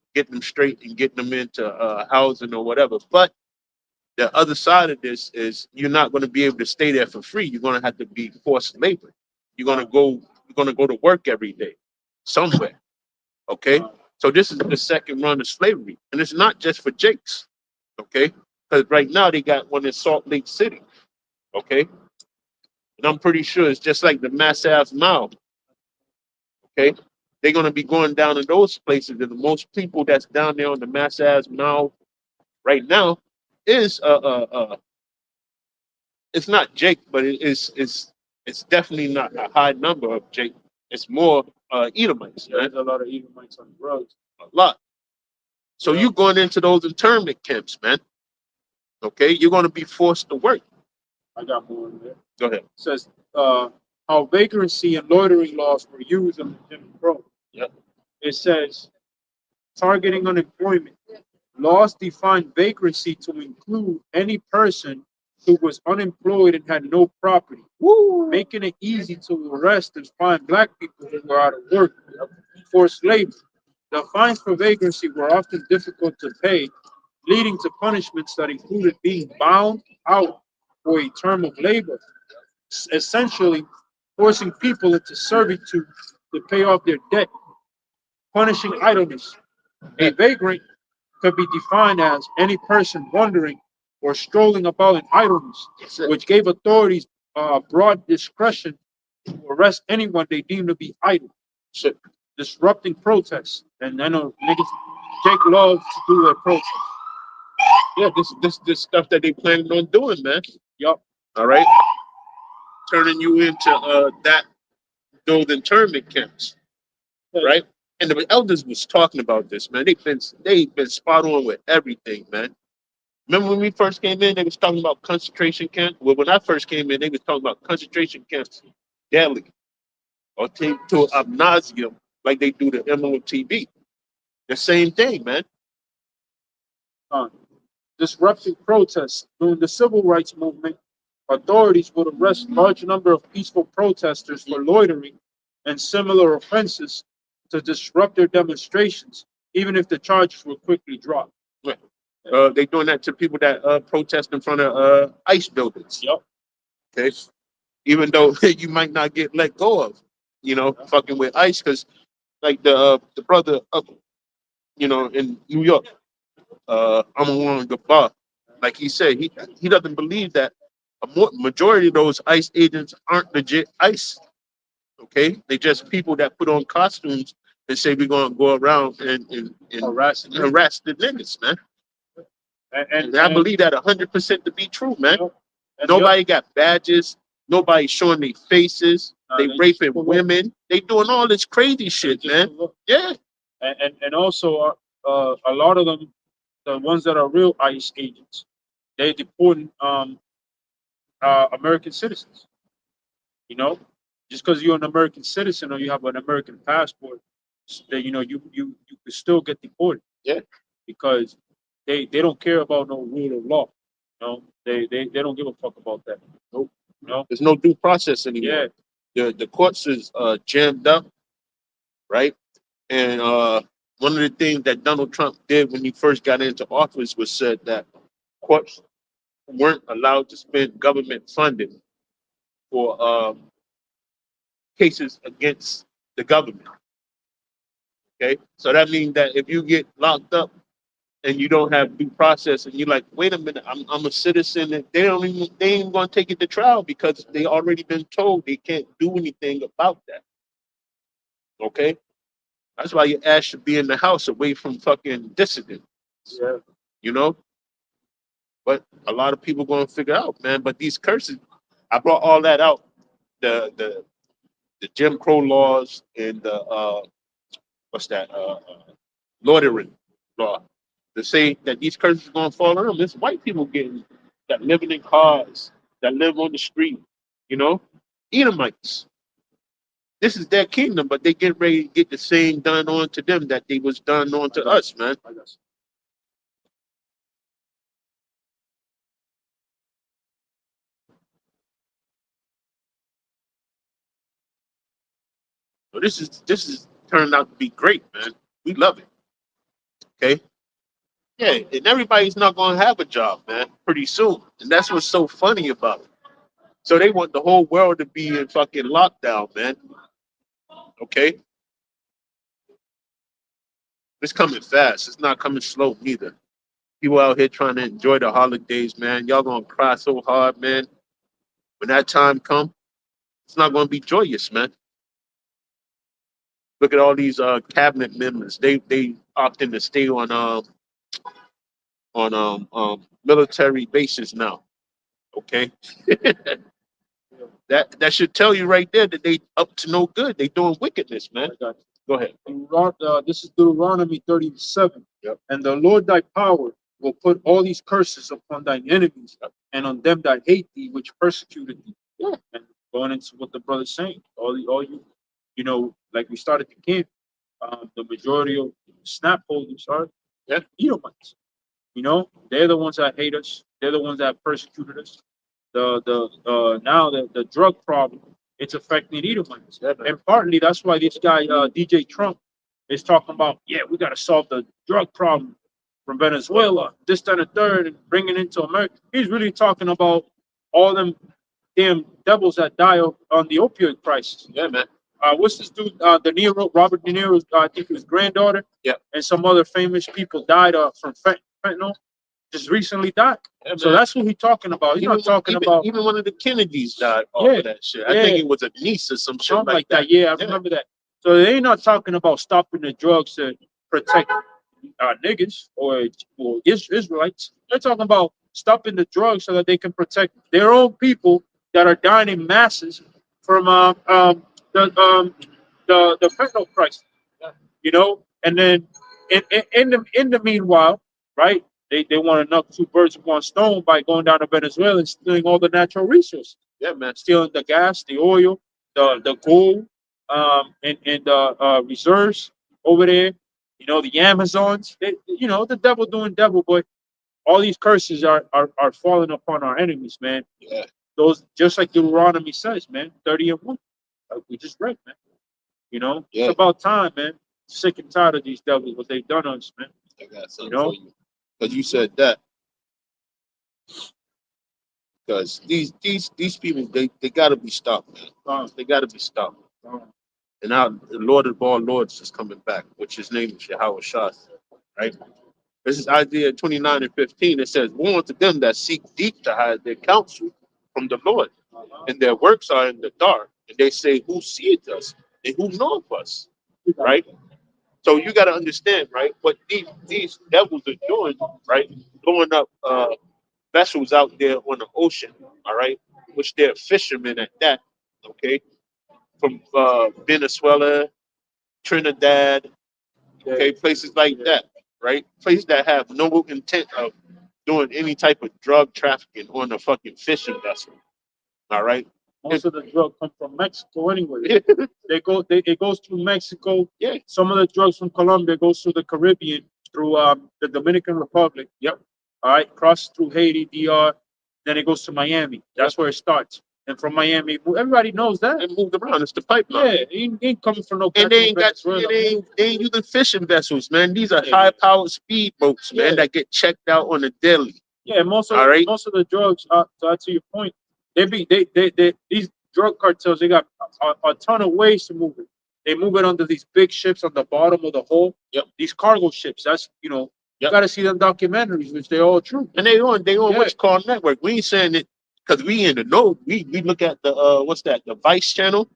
straight and getting them into housing or whatever. But the other side of this is you're not going to be able to stay there for free. You're going to have to be forced labor. You're going to go to work every day somewhere. Okay. So this is the second run of slavery. And it's not just for Jakes. Okay. Because right now they got one in Salt Lake City. Okay. And I'm pretty sure it's just like the Mass Ave Mile. Okay. They're going to be going down in those places. And the most people that's down there on the Mass Ave Mile right now is it's not Jake, but it's definitely not a high number of Jake. It's more Edomites, Yeah, man. there's a lot of Edomites on drugs. A lot. So Yeah. you going into those internment camps, man. Okay, you're going to be forced to work. I got more in there. Go ahead. It says how vagrancy and loitering laws were used in the Jim Crow. Yep. It says targeting unemployment. Laws define vagrancy to include any person who was unemployed and had no property, making it easy to arrest and find black people who were out of work. Forced labor. The fines for vagrancy were often difficult to pay, leading to punishments that included being bound out for a term of labor, essentially forcing people into servitude to pay off their debt. Punishing idleness. A vagrant could be defined as any person wandering or strolling about in idleness, which gave authorities broad discretion to arrest anyone they deemed to be idle. Shit. Disrupting protests. And I know niggas take love to do their protest. Yeah, this stuff that they planning on doing, man. Yup. All right, turning you into those internment camps, right? And the elders was talking about this, man. They've been spot on with everything, man. Remember when we first came in, they was talking about concentration camps. Well, when I first came in, they was talking about concentration camps daily or to ab nauseum, like they do the MOTB. The same thing, man. Uh, disrupting protests. During the civil rights movement, authorities would arrest large number of peaceful protesters for loitering and similar offenses to disrupt their demonstrations, even if the charges were quickly dropped. Right. They doing that to people that protest in front of ICE buildings. Yep. Okay, even though you might not get let go of, fucking with ICE, because like the brother up, in New York, I'm on the bar. Like he said, he doesn't believe that majority of those ICE agents aren't legit ICE. Okay, they just people that put on costumes and say we're gonna go around and Harass the niggas, man. and I believe that 100% to be true, man. and Nobody got badges. Nobody showing their faces. They raping women. They doing all this crazy shit, man. Yeah. And also a lot of them, the ones that are real ICE agents, they deporting American citizens. You know, just because you're an American citizen or you have an American passport, that you could still get deported. Yeah. Because they don't care about no rule of law. They don't give a fuck about that. Nope. No. There's no due process anymore. Yeah. The courts is jammed up, right? And one of the things that Donald Trump did when he first got into office was said that courts weren't allowed to spend government funding for cases against the government. Okay, so that means that if you get locked up and you don't have due process, and you're like, wait a minute, I'm a citizen, and they ain't gonna take it to trial because they already been told they can't do anything about that. Okay, that's why your ass should be in the house away from fucking dissidents. Yeah. You know, but a lot of people gonna figure out, man. But these curses, I brought all that out. The Jim Crow laws and the what's that loitering law to say that these curses are gonna fall on them. It's white people getting that living in cars, that live on the street, you know, Edomites. This is their kingdom, but they get ready to get the same done on to them that they was done on to us, man. So this is turned out to be great, man. We love it. Okay. Yeah, and everybody's not gonna have a job, man, pretty soon. And that's what's so funny about it. So they want the whole world to be in fucking lockdown, man. Okay? It's coming fast. It's not coming slow neither. People out here trying to enjoy the holidays, man. Y'all gonna cry so hard, man. When that time come, it's not gonna be joyous, man. Look at all these cabinet members. They opting to stay on military bases now. Okay. That should tell you right there that they up to no good. They doing wickedness, man. Go ahead. This is Deuteronomy 37. Yep. And the Lord thy power will put all these curses upon thine enemies and on them that hate thee, which persecuted thee. Yeah. And going into what the brother's saying, all you, like we started the camp, the majority of snap holders are Edomites. They're the ones that hate us. They're the ones that persecuted us. Now the drug problem, it's affecting Edomites, and partly that's why this guy DJ Trump is talking about, we got to solve the drug problem from Venezuela, this, that, and the third, and bringing it into America. He's really talking about all them damn devils that die on the opioid crisis. Yeah, man. What's this dude? Robert De Niro's, I think his granddaughter, and some other famous people died from fentanyl. Just recently died. Yeah, so that's what he's talking about. He's not talking about even one of the Kennedys died off of that shit. I think it was a niece or some shit like that. Yeah, I remember that. So they're not talking about stopping the drugs to protect niggas or Israelites. They're talking about stopping the drugs so that they can protect their own people that are dying in masses from the fentanyl crisis. And then in the meanwhile, right? They want to knock two birds with one stone by going down to Venezuela and stealing all the natural resources. Yeah, man. Stealing the gas, the oil, the gold, and the reserves over there. The Amazons. The devil doing devil, but all these curses are falling upon our enemies, man. Yeah. Those, just like Deuteronomy says, man, 30:1. Like we just read, man. It's about time, man. Sick and tired of these devils, what they've done on us, man. I got something for you. Because you said that. Because these people, they gotta be stopped, man. They gotta be stopped. And now the Lord of all lords is coming back, which his name is Yahweh Shah. Right? This is Isaiah 29 and 15. It says, woe unto them that seek deep to hide their counsel from the Lord, and their works are in the dark. And they say, who seeth us? And who knoweth us? Right? So you got to understand, right, what these devils are doing, right? Blowing up vessels out there on the ocean, all right, which they're fishermen at that, okay, from Venezuela, Trinidad, okay, places like that, right? Places that have no intent of doing any type of drug trafficking on a fucking fishing vessel, all right? Most of the drug come from Mexico anyway. It goes through Mexico. Yeah. Some of the drugs from Colombia goes through the Caribbean, through the Dominican Republic. Yep. All right, crosses through Haiti, DR, then it goes to Miami. That's where it starts. And from Miami, everybody knows that. It moved around. It's the pipeline. Yeah, it ain't coming from no. And they ain't using fishing vessels, man. These are high-powered speedboats, man, that get checked out on a daily. Yeah, most of the drugs. To add to your point, these drug cartels, they got a ton of ways to move it. They move it onto these big ships on the bottom of the hull. Yep. These cargo ships. That's you got to see them documentaries, which they're all true. And they on what's called network. We ain't saying it because we in the know. We look at the what's that? The Vice channel.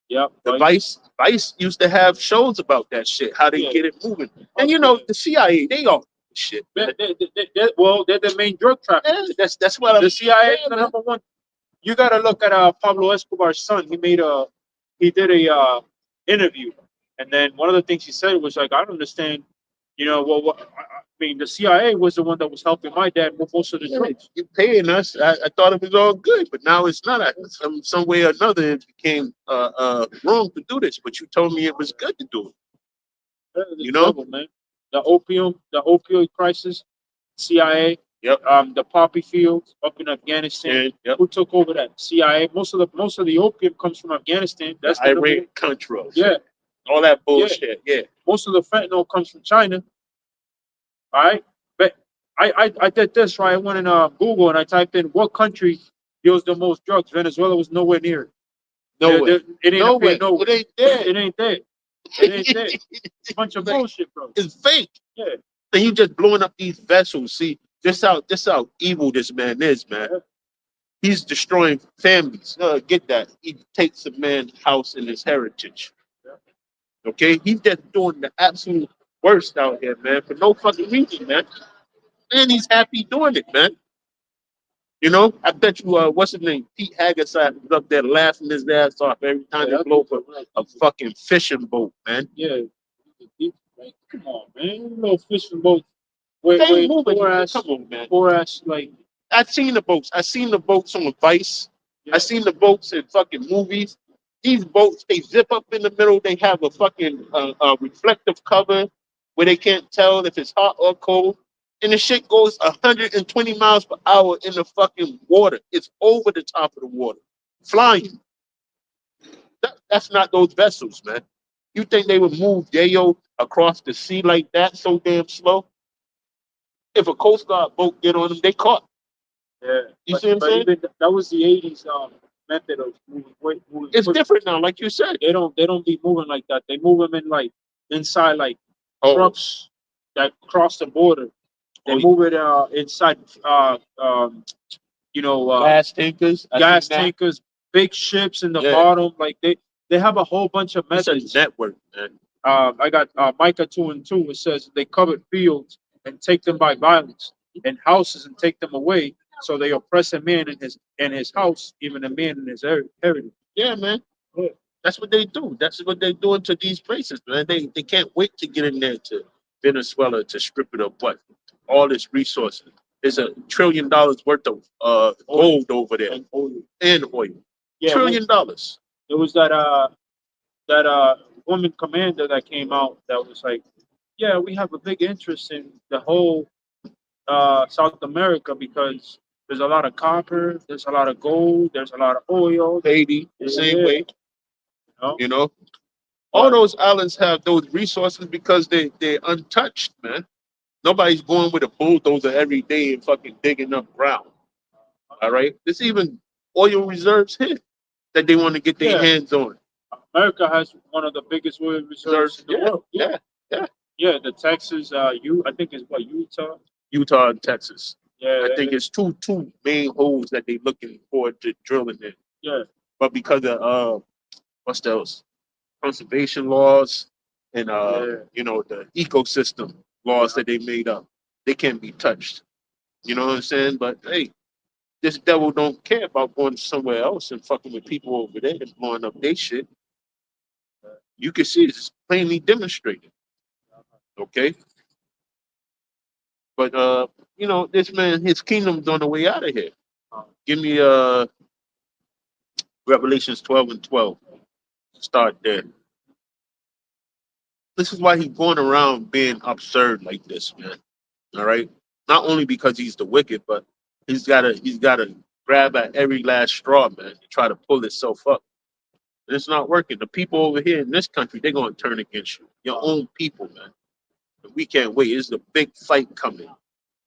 Yeah. The Vice used to have shows about that shit, how they get it moving. And the CIA, they all shit. They're the main drug traffickers. Yeah, that's what the CIA is the number one. You got to look at Pablo Escobar's son. He did a interview, and then one of the things he said was like, I don't understand. I mean, the CIA was the one that was helping my dad with most of the drugs. You're paying us. I thought it was all good, but now it's not. Some way or another, it became wrong to do this. But you told me it was good to do it. Trouble, man. The opioid crisis, CIA. Yep. The poppy fields up in Afghanistan. Yep. Who took over that? CIA. Most of the opium comes from Afghanistan. That's the Iran Contras. Yeah. All that bullshit. Yeah. Most of the fentanyl comes from China. All right. But I did this, right? I went in Google and I typed in what country deals the most drugs. Venezuela was nowhere near it. Nowhere. It ain't nowhere. Nowhere. It ain't there. It ain't there. It ain't there. It's a bunch of bullshit, bro. It's fake. Yeah. And you just blowing up these vessels. See, this how evil this man is, man. Yeah. He's destroying families. Get that. He takes a man's house and his heritage. Yeah. Okay? He's just doing the absolute worst out here, man, for no fucking reason, man. And he's happy doing it, man. You know, I bet you, what's his name? Pete Haggard was up there laughing his ass off every time they blow up a fucking fishing boat, man. Yeah. Come on, man. Little fishing boat. They Wait, moving. poor Come on, man. poor ass, like, I seen the boats. I seen the boats on Vice. yeah. I seen the boats in fucking movies. These boats, they zip up in the middle. They have a fucking reflective cover where they can't tell if it's hot or cold. And the shit goes 120 miles per hour in the fucking water. It's over the top of the water, flying. That's not those vessels, man. You think they would move Yayo across the sea like that so damn slow? If a Coast Guard boat get on them, they caught. Yeah. You see what I'm But saying? even that was the '80s method of moving. It's different now, like you said. They don't be moving like that. They move them in like inside like Oh, trucks that cross the border. They oh, move it inside gas tankers. I gas seen that. tankers, big ships in the Yeah, bottom. Like they have a whole bunch of it's a methods. network, man. I got Micah 2:2. It says they covered fields and take them by violence, and houses and take them away. So they oppress a man in his house, even a man in his heritage. Yeah, man. Yeah. That's what they do. That's what they're doing to these places, man. They can't wait to get in there to Venezuela to strip it of what all its resources. There's $1 trillion worth of gold over there And oil. and oil. Yeah, $1 trillion. there was that woman commander that came out that was like, yeah, we have a big interest in the whole South America because there's a lot of copper, there's a lot of gold, there's a lot of oil. Haiti, the same Yeah, way. know? You know, all But those islands have those resources because they're untouched, man. Nobody's going with a bulldozer every day and fucking digging up ground. All right. There's even oil reserves here that they want to get their yeah, hands on. America has one of the biggest oil reserves in the Yeah, world. yeah, yeah. Yeah, the Texas, I think it's what, Utah. Utah and Texas. Yeah, I think it's two main holes that they're looking forward to drilling in. yeah, But because of what's those conservation laws and yeah. the ecosystem laws that they made up, they can't be touched. You know what I'm saying? But hey, this devil don't care about going somewhere else and fucking with people over there and blowing up their shit. You can see it's plainly demonstrated. Okay. But this man, his kingdom's on the way out of here. Give me Revelations 12:12. Start there. This is why he's going around being absurd like this, man. All right. Not only because he's the wicked, but he's gotta grab at every last straw, man, to try to pull himself up. And it's not working. The people over here in this country, they're gonna turn against you. Your own people, man. And we can't wait. It's a big fight coming.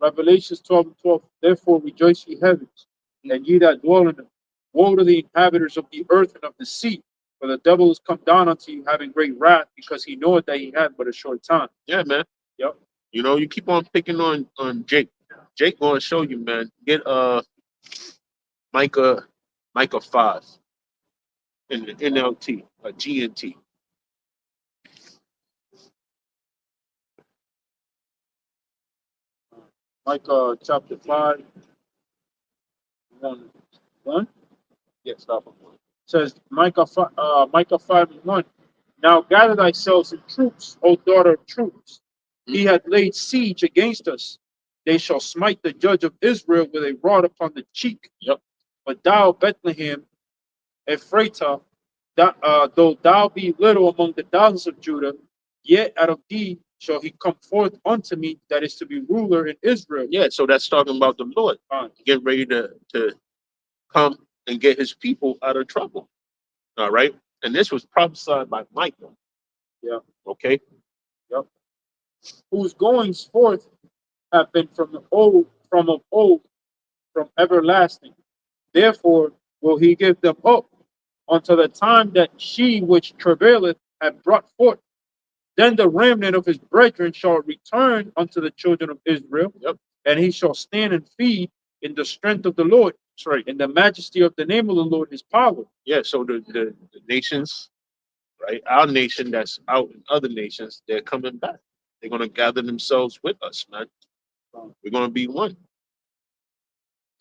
Revelations 12:12. Therefore rejoice, ye heavens, and ye that dwell in them. Woe to the inhabitants of the earth and of the sea, for the devil is come down unto you, having great wrath, because he knoweth that he had but a short time. Yeah, man. Yep. You keep on picking on Jake. Jake gonna show you, man. Get Micah Micah 5 in the NLT, a GNT. Micah chapter 5, 1. 1 Yeah, stop him. says, Micah 5:1. Now gather thyself in troops, O daughter of troops. He hath laid siege against us. They shall smite the judge of Israel with a rod upon the cheek. Yep. But thou, Bethlehem, Ephratah, though thou be little among the thousands of Judah, yet out of thee shall he come forth unto me that is to be ruler in Israel. Yeah, so that's talking about the Lord getting ready to come and get his people out of trouble. All right. And this was prophesied by Micah. Yeah. Okay. Yep. Whose goings forth have been of old, from everlasting. Therefore will he give them up until the time that she which travaileth hath brought forth. Then the remnant of his brethren shall return unto the children of Israel, Yep. and he shall stand and feed in the strength of the Lord. That's right. In the majesty of the name of the Lord, his power. Yeah. So the nations, right? Our nation that's out in other nations, they're coming back. They're gonna gather themselves with us, man. We're gonna be one.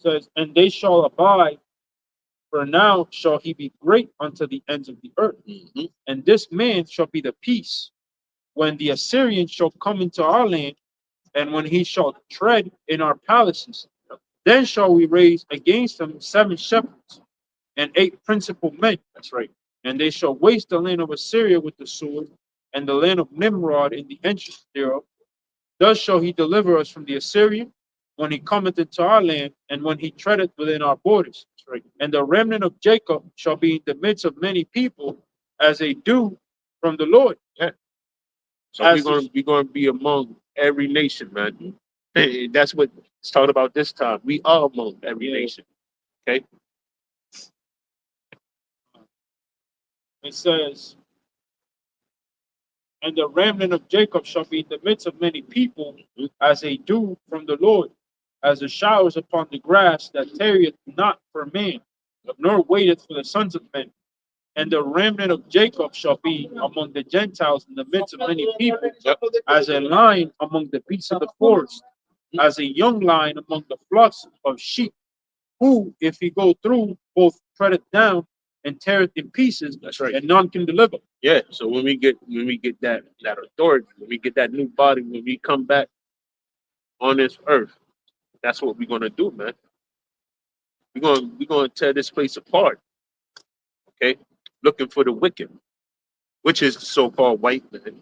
says, and they shall abide, for now shall he be great unto the ends of the earth. And this man shall be the peace, when the Assyrian shall come into our land, and when he shall tread in our palaces. Then shall we raise against him 7 shepherds and 8 principal men. That's right. And they shall waste the land of Assyria with the sword, and the land of Nimrod in the entrance thereof. Thus shall he deliver us from the Assyrian, when he cometh into our land, and when he treadeth within our borders. That's right. And the remnant of Jacob shall be in the midst of many people, as a dew from the Lord. Yeah. So we're gonna be among every nation, man. Hey, that's what it's talking about this time. We are among every nation. Okay. It says, and the remnant of Jacob shall be in the midst of many people, as a dew from the Lord, as the showers upon the grass that tarrieth not for man, nor waiteth for the sons of men. And the remnant of Jacob shall be among the Gentiles in the midst of many people, as a lion among the beasts of the forest, as a young lion among the flocks of sheep, who, if he go through, both treadeth down and teareth in pieces. That's right. And none can deliver. Yeah. So when we get that authority, when we get that new body, when we come back on this earth, that's what we're gonna do, man. We're gonna tear this place apart. Okay. Looking for the wicked, which is the so-called white man.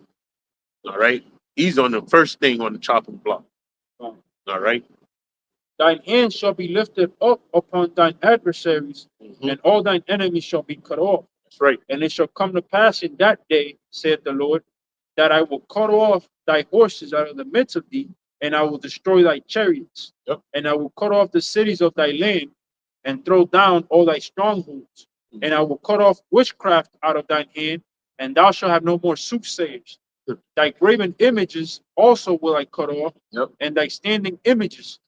All right. He's on the first thing on the chopping block. All right. Thine hand shall be lifted up upon thine adversaries, and all thine enemies shall be cut off. That's right. And it shall come to pass in that day, saith the Lord, that I will cut off thy horses out of the midst of thee, and I will destroy thy chariots. Yep. And I will cut off the cities of thy land, and throw down all thy strongholds. And I will cut off witchcraft out of thine hand, and thou shalt have no more soothsayers. Thy graven images also will I cut off, and thy standing images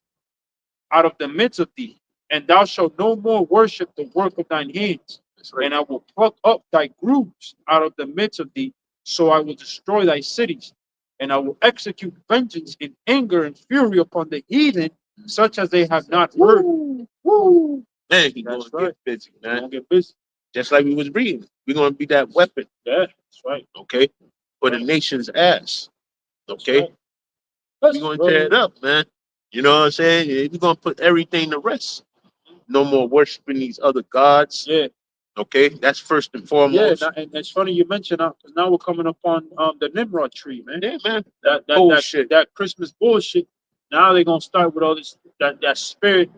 out of the midst of thee, and thou shalt no more worship the work of thine hands. Right. And I will pluck up thy grooves out of the midst of thee, so I will destroy thy cities, and I will execute vengeance in anger and fury upon the heathen, such as they have not heard. Woo. Man, he's gonna get busy, man. Gonna get busy. Just like we was reading. We're gonna be that weapon. Yeah, that's right. Okay. For the nation's ass. Okay. Right. We're gonna tear it up, man. You know what I'm saying? We're gonna put everything to rest. No more worshiping these other gods. Yeah. Okay, that's first and foremost. Yeah, and it's funny you mentioned because now we're coming up on the Nimrod tree, man. Yeah, man. That bullshit. That Christmas bullshit. Now they're gonna start with all this that spirit,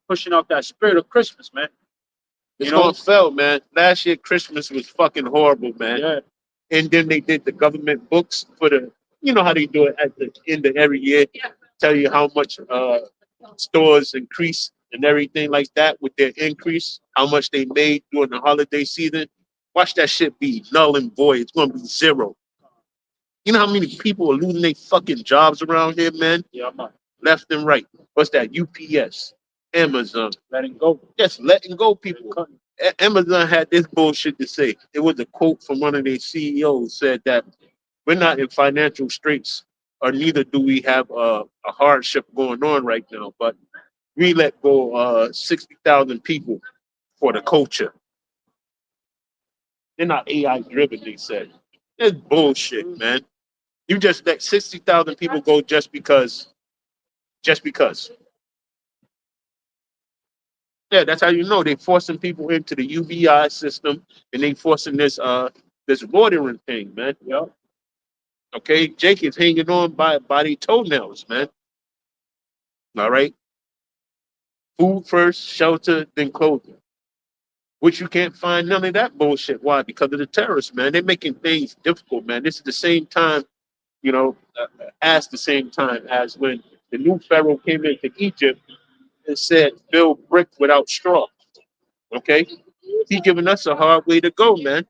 pushing out that spirit of Christmas, man. It's gonna fail, man. Last year Christmas was fucking horrible, man. Yeah. And then they did the government books for the, you know how they do it at the end of every year, tell you how much stores increase and everything like that with their increase, how much they made during the holiday season. Watch that shit be null and void. It's gonna be zero. You know how many people are losing their fucking jobs around here, man? Yeah, man. Left and right. What's that? UPS, Amazon. Letting go. Yes, letting go people. Amazon had this bullshit to say. It was a quote from one of their CEOs said that we're not in financial straits, or neither do we have a hardship going on right now, but we let go 60,000 people for the culture. They're not AI driven, they said. It's bullshit, man. You just let 60,000 people go just because. Just because. Yeah, that's how you know they forcing people into the UBI system, and they forcing this watering thing, man. Yeah. Okay, Jake is hanging on by their toenails, man. All right. Food first, shelter, then clothing. Which you can't find none of that bullshit. Why? Because of the terrorists, man. They're making things difficult, man. This is the same time, as the same time as when the new pharaoh came into Egypt and said, build brick without straw. Okay? He's giving us a hard way to go, man.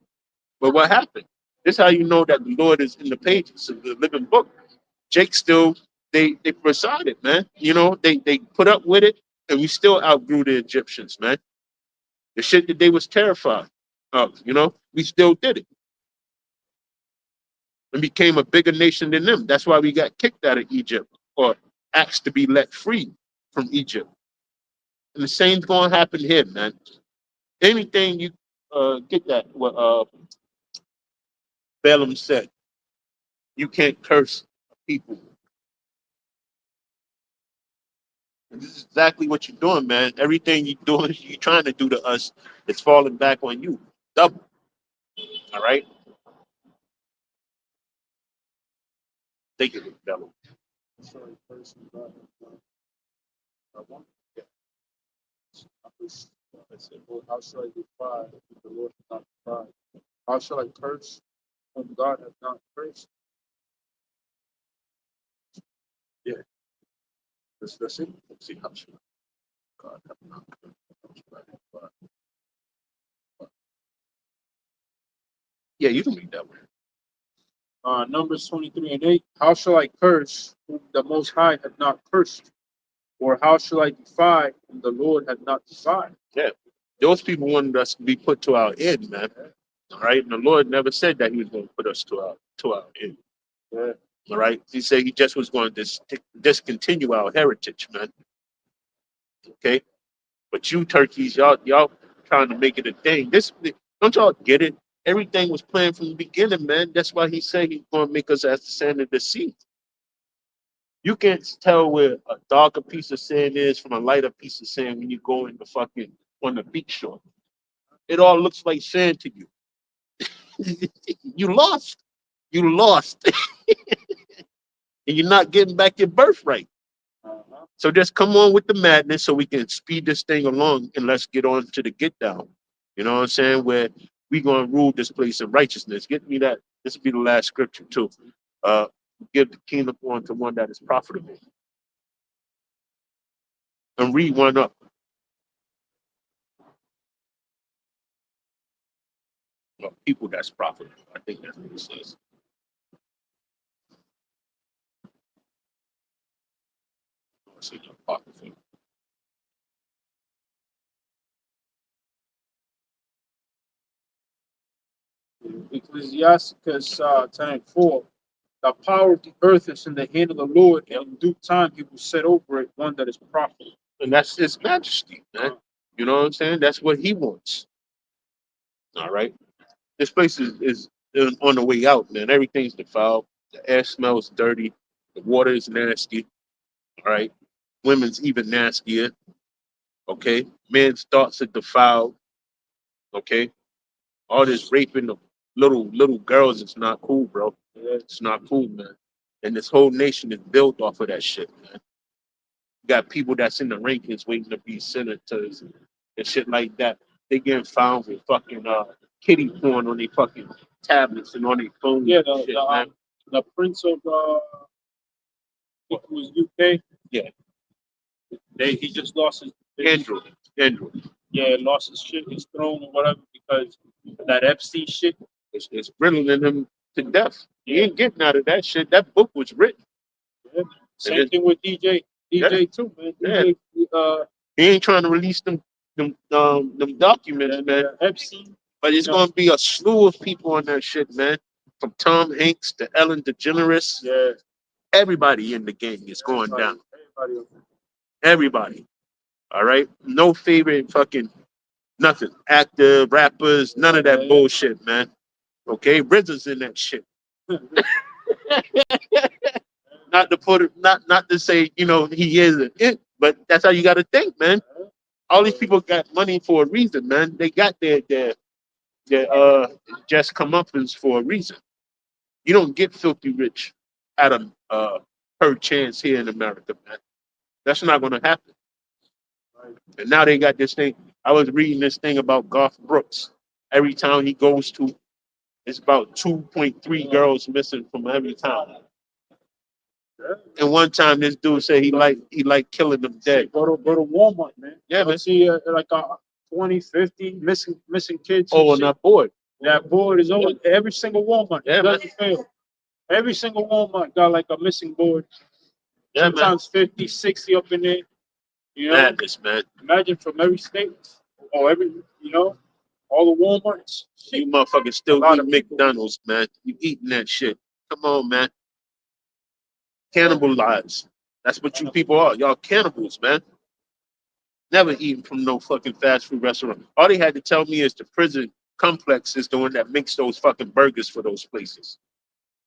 But what happened? This is how you know that the Lord is in the pages of the living book. Jake still, they presided, man. They put up with it, and we still outgrew the Egyptians, man. The shit that they was terrified of, we still did it. And became a bigger nation than them. That's why we got kicked out of Egypt or asked to be let free from Egypt. And the same's gonna happen here, man. Anything you get that what Balaam said, you can't curse people. And this is exactly what you're doing, man. Everything you're doing, you're trying to do to us, it's falling back on you. Double. All right? Thank you, Balaam. Sorry, person, God, I want to I said, Lord, how shall I defy if the Lord has not defied? How shall I curse whom God has not cursed? Yeah, that's it. Let's see how should God have not cursed. Yeah, you can read that one. Numbers 23:8. How shall I curse whom the Most High had not cursed? Or how shall I defy whom the Lord had not defied? Yeah. Those people wanted us to be put to our end, man. All right. And the Lord never said that he was going to put us to our end. Yeah. All right. He said he just was going to discontinue our heritage, man. Okay. But you turkeys, y'all trying to make it a thing. Don't y'all get it? Everything was planned from the beginning, man. That's why he said he's going to make us as the sand of the sea. You can't tell where a darker piece of sand is from a lighter piece of sand when you go in the fucking on the beach shore. It all looks like sand to you. You lost. You lost. And you're not getting back your birthright. So just come on with the madness so we can speed this thing along and let's get on to the get down. You know what I'm saying? Where we gonna rule this place in righteousness. Get me that. This will be the last scripture too. Uh, give the kingdom on to one that is profitable. And read one up. People that's profitable. I think that's what it says. Ecclesiasticus 10:4. The power of the earth is in the hand of the Lord, and in due time he will set over it one that is profitable. And that's his majesty, man. You know what I'm saying? That's what he wants. All right. This place is on the way out, man. Everything's defiled. The air smells dirty. The water is nasty. All right. Women's even nastier. Okay. Men's thoughts are defiled. Okay. All this raping of little girls is not cool, bro. It's not cool, man. And this whole nation is built off of that shit, man. You got people that's in the rankings waiting to be senators and shit like that. They getting found with fucking kitty porn on their fucking tablets and on their phones. Yeah, and shit, man. the prince of it was UK. Yeah, He just lost his Andrew. yeah, lost his shit, his throne or whatever because of that Epstein shit. It's riddling him to death. He ain't getting out of that shit. That book was written. Yeah. Same thing with DJ too, man. DJ, he ain't trying to release them documents, man. Epstein. But it's gonna be a slew of people on that shit, man. From Tom Hanks to Ellen DeGeneres. Yeah. Everybody in the gang is going down. Everybody. Everybody. All right. No favorite fucking nothing. Actor, rappers, none of that bullshit, man. Okay, RZA's in that shit. Not to put it, not to say, he isn't it, but that's how you got to think, man. All these people got money for a reason, man. They got their just comeuppance for a reason. You don't get filthy rich out of per chance here in America, man. That's not going to happen. And now they got this thing. I was reading this thing about Garth Brooks. Every town he goes to, it's about 2.3 girls missing from every town. And one time, this dude said he liked killing them dead. Go to Walmart, man. Yeah, man. See like 20, 50 missing kids. Oh, on that board. That board is always every single Walmart. Yeah, It doesn't fail. Every single Walmart got like a missing board. Yeah, sometimes 50, 60 up in there. You know, madness, man. Imagine from every state or all the Walmarts. You motherfuckers still eat McDonald's, man. You eating that shit. Come on, man. Cannibal lives. That's what you people are. Y'all cannibals, man. Never eaten from no fucking fast food restaurant. All they had to tell me is the prison complex is the one that makes those fucking burgers for those places.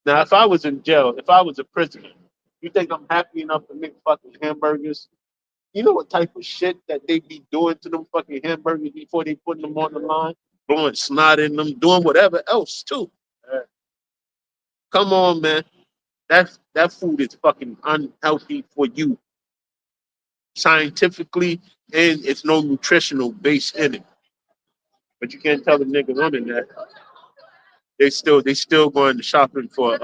Now, if I was in jail, if I was a prisoner, you think I'm happy enough to make fucking hamburgers? You know what type of shit that they be doing to them fucking hamburgers before they putting them on the line? Blowing snot in them, doing whatever else too. Come on, man. That food is fucking unhealthy for you scientifically, and it's no nutritional base in it. But you can't tell the nigga running that they still going to shopping for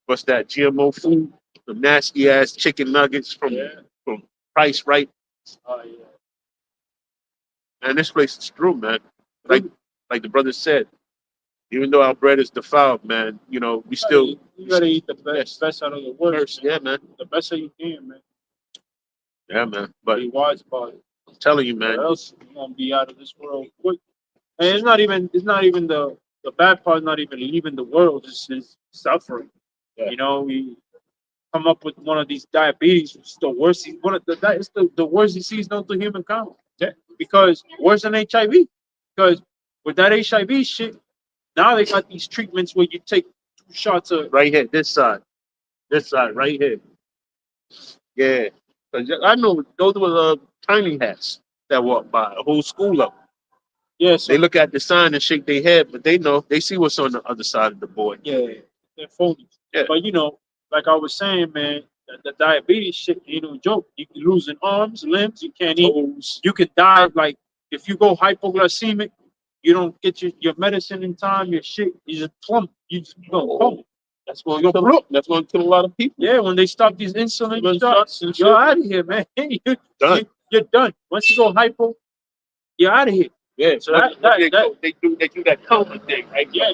what's that GMO food, the nasty ass chicken nuggets from Price Right. And this place is true, man. Like the brother said, even though our bread is defiled, man, you know, we still you gotta eat the best out of the worst. Yeah, man. The best that you can, man. Yeah, man. But be wise about it. I'm telling you, man. Or else you're gonna be out of this world quick. And it's not even the bad part. Not even leaving the world. It's suffering. Yeah. You know, we come up with one of these diabetes. It's the worst. It's the worst disease known to humankind. Yeah. Because worse than HIV. Because with that HIV shit, now they got these treatments where you take 2 shots of right here, this side, right here. Yeah, 'cause I know those were tiny hats that walk by a whole school of them. Yeah, so they look at the sign and shake their head, but they see what's on the other side of the board. Yeah, they're phonies. Yeah. But you know, like I was saying, man, the diabetes shit ain't no joke. You can losing arms, limbs, you can't eat. You could die. Like if you go hypoglycemic, you don't get your medicine in time, your shit, you just plump. You just go coma. That's going to kill a lot of people. Yeah, when they stop these insulin shots, you're out of here, man. You're done. Once you go hypo, you're out of here. Yeah, so they do that coma thing, right? Yeah,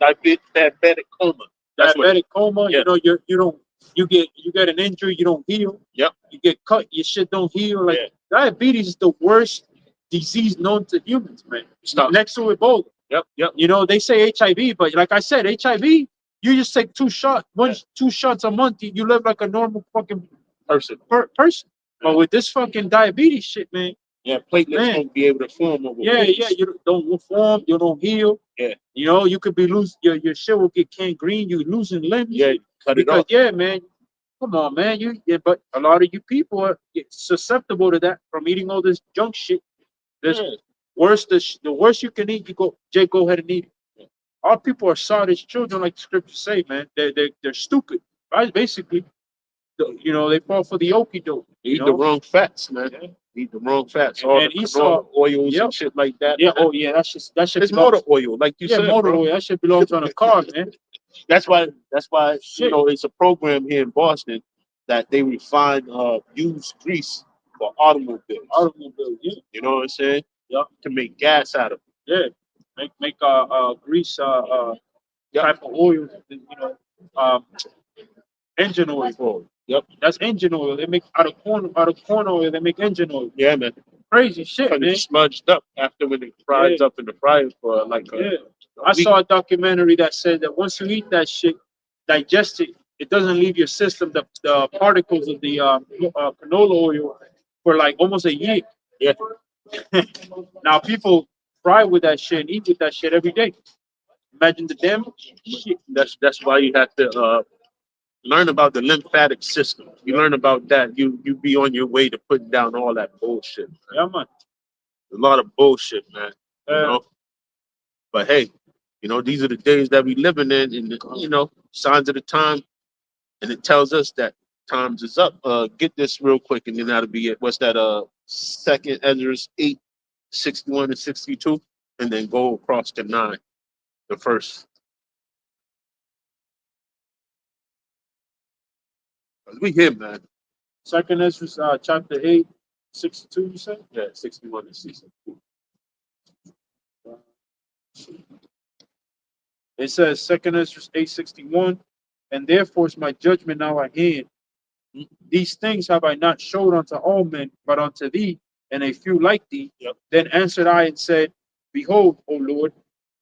diabetic coma. Diabetic coma. Yeah. You know you get an injury, you don't heal. Yep. You get cut, your shit don't heal. Like diabetes is the worst disease known to humans, man. Stop. Next to Ebola. Yep. You know they say HIV, but like I said, HIV, you just take 2 shots, 2 shots a month, you live like a normal fucking person. But with this fucking diabetes shit, man. Yeah, platelets won't be able to form over. Yeah, you don't form, you don't heal. Yeah. You know, you could be your shit will get gangrene, you losing limbs. Yeah, cut it because off. Yeah, man. Come on, man. But a lot of you people are susceptible to that from eating all this junk shit. The worst you can eat, go ahead and eat it. Yeah. Our people are sardis children, like the scriptures say, man. They're stupid. Right? Basically, you know, they fall for the okie doke. They eat the wrong fats, man. Yeah. Eat the wrong fats. All the canola oils and shit like that. Yeah, man. Oh yeah, that shit. It's motor oil, like you said. Motor oil. That shit belongs on a car, man. That's why you know it's a program here in Boston that they refine used grease for automobiles. Yeah. You know what I'm saying? Yep. To make gas out of it. Yeah. Make grease type of oil, you know, engine oil. Yep. That's engine oil. They make out of corn oil, they make engine oil. Yeah, man. Crazy shit, man. It's smudged up after when it fries up in the fryer for like a I saw a documentary that said that once you eat that shit, digest it, it doesn't leave your system the particles of the canola oil for like almost a year. Yeah. Now people fry with that shit and eat with that shit every day. Imagine the damage. Shit. That's why you have to learn about the lymphatic system. You learn about that, you be on your way to putting down all that bullshit. Man. Yeah, man. A lot of bullshit, man. You know. But hey, you know, these are the days that we living in, and you know, signs of the time, and it tells us that times is up. Get this real quick, and then that'll be it. What's that? Second Ezra's 8:61 and 62, and then go across to 9, the first. We here, man. Second Ezra chapter 8, 62, you said? Yeah, 61 and 62. It says Second Ezra 8:61, and therefore is my judgment now at hand. These things have I not showed unto all men, but unto thee, and a few like thee. Yep. Then answered I and said, Behold, O Lord,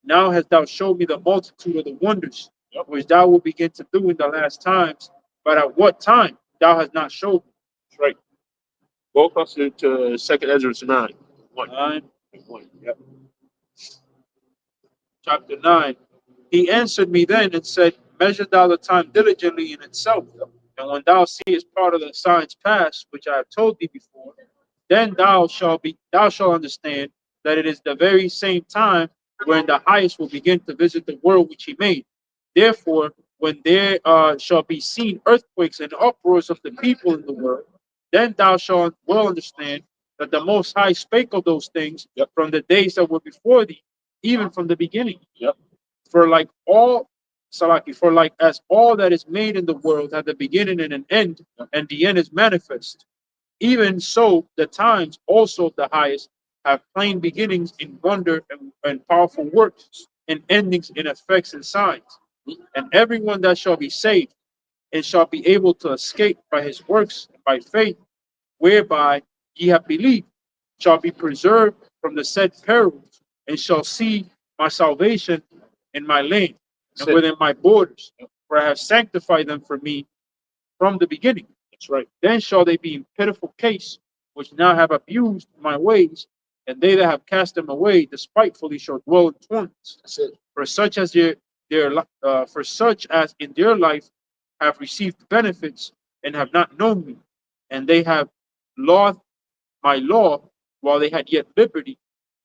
now hast thou showed me the multitude of the wonders which thou wilt begin to do in the last times, but at what time thou hast not showed me. That's right. Walk us to Second Ezra 9. 1. 9. 1. Yep. Chapter 9. He answered me then and said, Measure thou the time diligently in itself, and when thou seest part of the signs pass, which I have told thee before, then thou shalt understand that it is the very same time when the highest will begin to visit the world which he made. Therefore, when there shall be seen earthquakes and uproars of the people in the world, then thou shalt well understand that the Most High spake of those things from the days that were before thee, even from the beginning. Yep. For like all Salaki, for like as all that is made in the world had a beginning and an end, and the end is manifest. Even so, the times also of the highest have plain beginnings in wonder and powerful works, and endings in effects and signs. And everyone that shall be saved and shall be able to escape by his works by faith, whereby ye have believed, shall be preserved from the said perils, and shall see my salvation in my land and within my borders, for I have sanctified them for me from the beginning. That's right. Then shall they be in pitiful case, which now have abused my ways, and they that have cast them away despitefully shall dwell in torments. That's it. For such as for such as in their life have received benefits and have not known me, and they have law my law while they had yet liberty,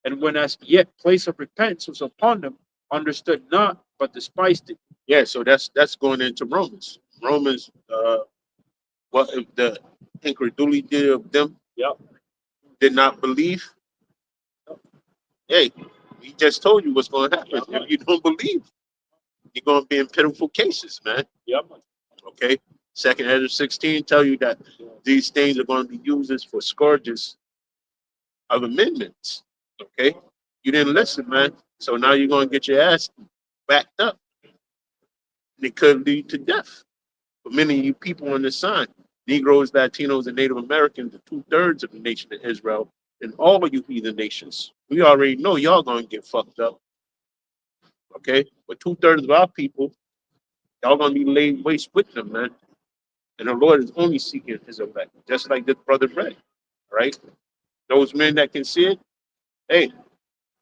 and when as yet place of repentance was upon them, understood not, but despised it. Yeah, so that's going into Romans. Romans, what if the incredulity of them did not believe? Hey, he just told you what's going to happen. If you don't believe, you're going to be in pitiful cases, man. Okay. Second Ezra 16 tell you that these things are going to be used as for scourges of amendments. Okay. You didn't listen, man. So now you're going to get your ass backed up. And it could lead to death. For many of you people on this side, Negroes, Latinos, and Native Americans are 2/3 of the nation of Israel, and all of you heathen nations. We already know y'all gonna get fucked up. Okay? But 2/3 of our people, y'all gonna be laid waste with them, man. And the Lord is only seeking his elect, just like this brother read. Right? Those men that can see it, hey,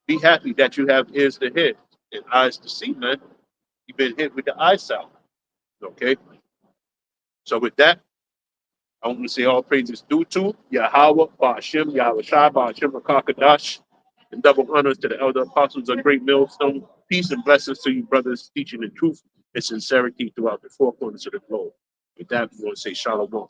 be happy that you have ears to hear and eyes to see, man. You've been hit with the eyesight. Okay? So with that, I want to say all praises due to Yahweh, Ba'ashem, Yahweh Shai, Ba'ashem, Rakakadash, and double honors to the elder apostles of Great Millstone. Peace and blessings to you, brothers, teaching the truth and sincerity throughout the four corners of the globe. With that, we want to say Shalom.